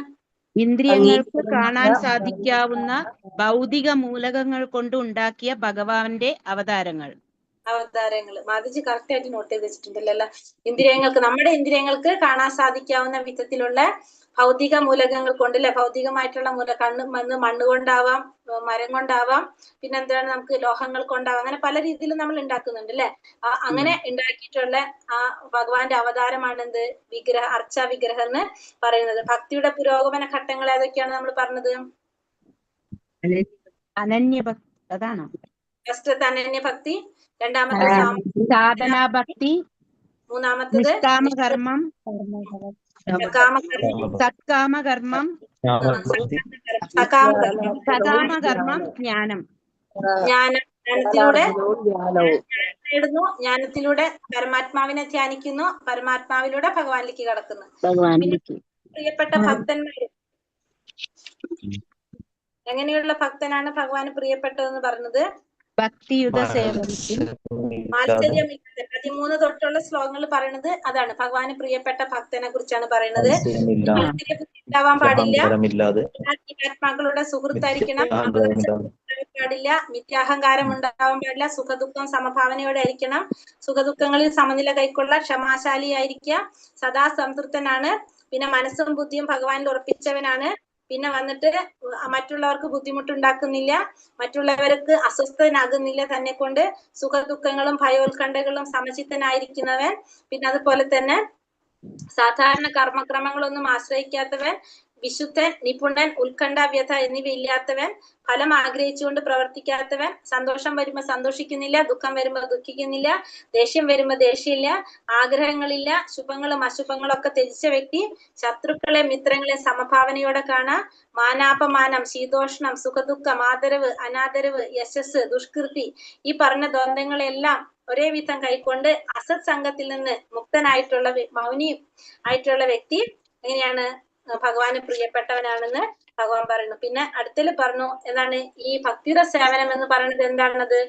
ഇന്ദ്രിയങ്ങൾക്ക് കാണാൻ സാധിക്കാവുന്ന ഭൗതിക മൂലകങ്ങൾ കൊണ്ട് ഉണ്ടാക്കിയ ഭഗവാന്റെ അവതാരങ്ങൾ. മാതാജി കറക്റ്റ് ആയിട്ട് നോട്ട് ചെയ്ത് വെച്ചിട്ടുണ്ടല്ലോ. ഇന്ദ്രിയങ്ങൾക്ക്, നമ്മുടെ ഇന്ദ്രിയങ്ങൾക്ക് കാണാൻ സാധിക്കാവുന്ന വിധത്തിലുള്ള ഭൗതിക മൂലകങ്ങൾ കൊണ്ട് അല്ലെ, ഭൗതികമായിട്ടുള്ള മണ്ണ് കൊണ്ടാവാം, മരം കൊണ്ടാവാം, പിന്നെന്താണ് നമുക്ക് ലോഹങ്ങൾ കൊണ്ടാവാം, അങ്ങനെ പല രീതിയിലും നമ്മൾ ഉണ്ടാക്കുന്നുണ്ട് അല്ലെ. അങ്ങനെ ഉണ്ടാക്കിയിട്ടുള്ള ആ ഭഗവാന്റെ അവതാരമാണ് എന്ത്? അർച്ചാ വിഗ്രഹം എന്ന് പറയുന്നത്. ഭക്തിയുടെ പുരോഗമന ഘട്ടങ്ങൾ ഏതൊക്കെയാണ് നമ്മൾ പറഞ്ഞത്? അനന്യഭക്തി, അതാണോ? ഫസ്റ്റത്തെ അനന്യഭക്തി, രണ്ടാമത്തെ സാധനാഭക്തി, മൂന്നാമത്തത് നിഷ്കാമകർമ്മം, സത്കാമകർമ്മം, സകാമകർമ്മം, ജ്ഞാനം. ജ്ഞാനത്തിലൂടെ പരമാത്മാവിനെ ധ്യാനിക്കുന്നു, പരമാത്മാവിലൂടെ ഭഗവാനിലേക്ക് കടക്കുന്നു. പ്രിയപ്പെട്ട ഭക്തന്മാര്, എങ്ങനെയുള്ള ഭക്തനാണ് ഭഗവാന് പ്രിയപ്പെട്ടതെന്ന് പറഞ്ഞത്? ഭക്തിയുത സേവനത്തിൽ മാത്സര്യമില്ലാതെ 13 തൊട്ടുള്ള ശ്ലോകങ്ങൾ പറയുന്നത് അതാണ്. ഭഗവാന് പ്രിയപ്പെട്ട ഭക്തനെ കുറിച്ചാണ് പറയുന്നത്. ഉണ്ടാവാൻ പാടില്ല, ആത്മാക്കളുടെ സുഹൃത്തായിരിക്കണം, പാടില്ല, മിഥ്യാഹങ്കാരം ഉണ്ടാവാൻ പാടില്ല, സുഖദുഃഖം സമഭാവനയോടെ ആയിരിക്കണം, സുഖദുഃഖങ്ങളിൽ സമനില കൈക്കൊള്ള, ക്ഷമാശാലിയായിരിക്കുക, സദാ സംതൃപ്തനാണ്, പിന്നെ മനസ്സും ബുദ്ധിയും ഭഗവാനിൽ ഉറപ്പിച്ചവനാണ്, പിന്നെ വന്നിട്ട് മറ്റുള്ളവർക്ക് ബുദ്ധിമുട്ടുണ്ടാക്കുന്നില്ല, മറ്റുള്ളവർക്ക് അസ്വസ്ഥനാകുന്നില്ല, തന്നെ കൊണ്ട് സുഖദുഃഖങ്ങളും ഭയോത്കണ്ഠകളും സമചിത്തനായിരിക്കുന്നവൻ, പിന്നെ അതുപോലെ തന്നെ സാധാരണ കർമ്മക്രമങ്ങളൊന്നും ആശ്രയിക്കാത്തവൻ, വിശുദ്ധൻ, നിപുണൻ, ഉത്കണ്ഠ, വ്യഥ എന്നിവ ഇല്ലാത്തവൻ, ഫലം ആഗ്രഹിച്ചുകൊണ്ട് പ്രവർത്തിക്കാത്തവൻ, സന്തോഷം വരുമ്പോ സന്തോഷിക്കുന്നില്ല, ദുഃഖം വരുമ്പോ ദുഃഖിക്കുന്നില്ല, ദേഷ്യം വരുമ്പോ ദേഷ്യമില്ല, ആഗ്രഹങ്ങളില്ല, ശുഭങ്ങളും അശുഭങ്ങളും ഒക്കെ ത്യജിച്ച വ്യക്തി, ശത്രുക്കളെ മിത്രങ്ങളെ സമഭാവനയോടെ കാണാം, മാനാപമാനം, ശീതോഷ്ണം, സുഖദുഃഖം, ആദരവ്, അനാദരവ്, യശസ്, ദുഷ്കീർത്തി, ഈ പറഞ്ഞ ദ്വന്ദ്ങ്ങളെല്ലാം ഒരേ വിധം കൈക്കൊണ്ട് അസത് സംഘത്തിൽ നിന്ന് മുക്തനായിട്ടുള്ള മൗനി ആയിട്ടുള്ള വ്യക്തി എങ്ങനെയാണ്? ഭഗവാന് പ്രിയപ്പെട്ടവനാണെന്ന് ഭഗവാൻ പറയുന്നു. പിന്നെ അടുത്തതിൽ പറഞ്ഞു എന്താണ്? ഈ ഭക്തിയുടെ സേവനം എന്ന് പറയുന്നത് എന്താണത്?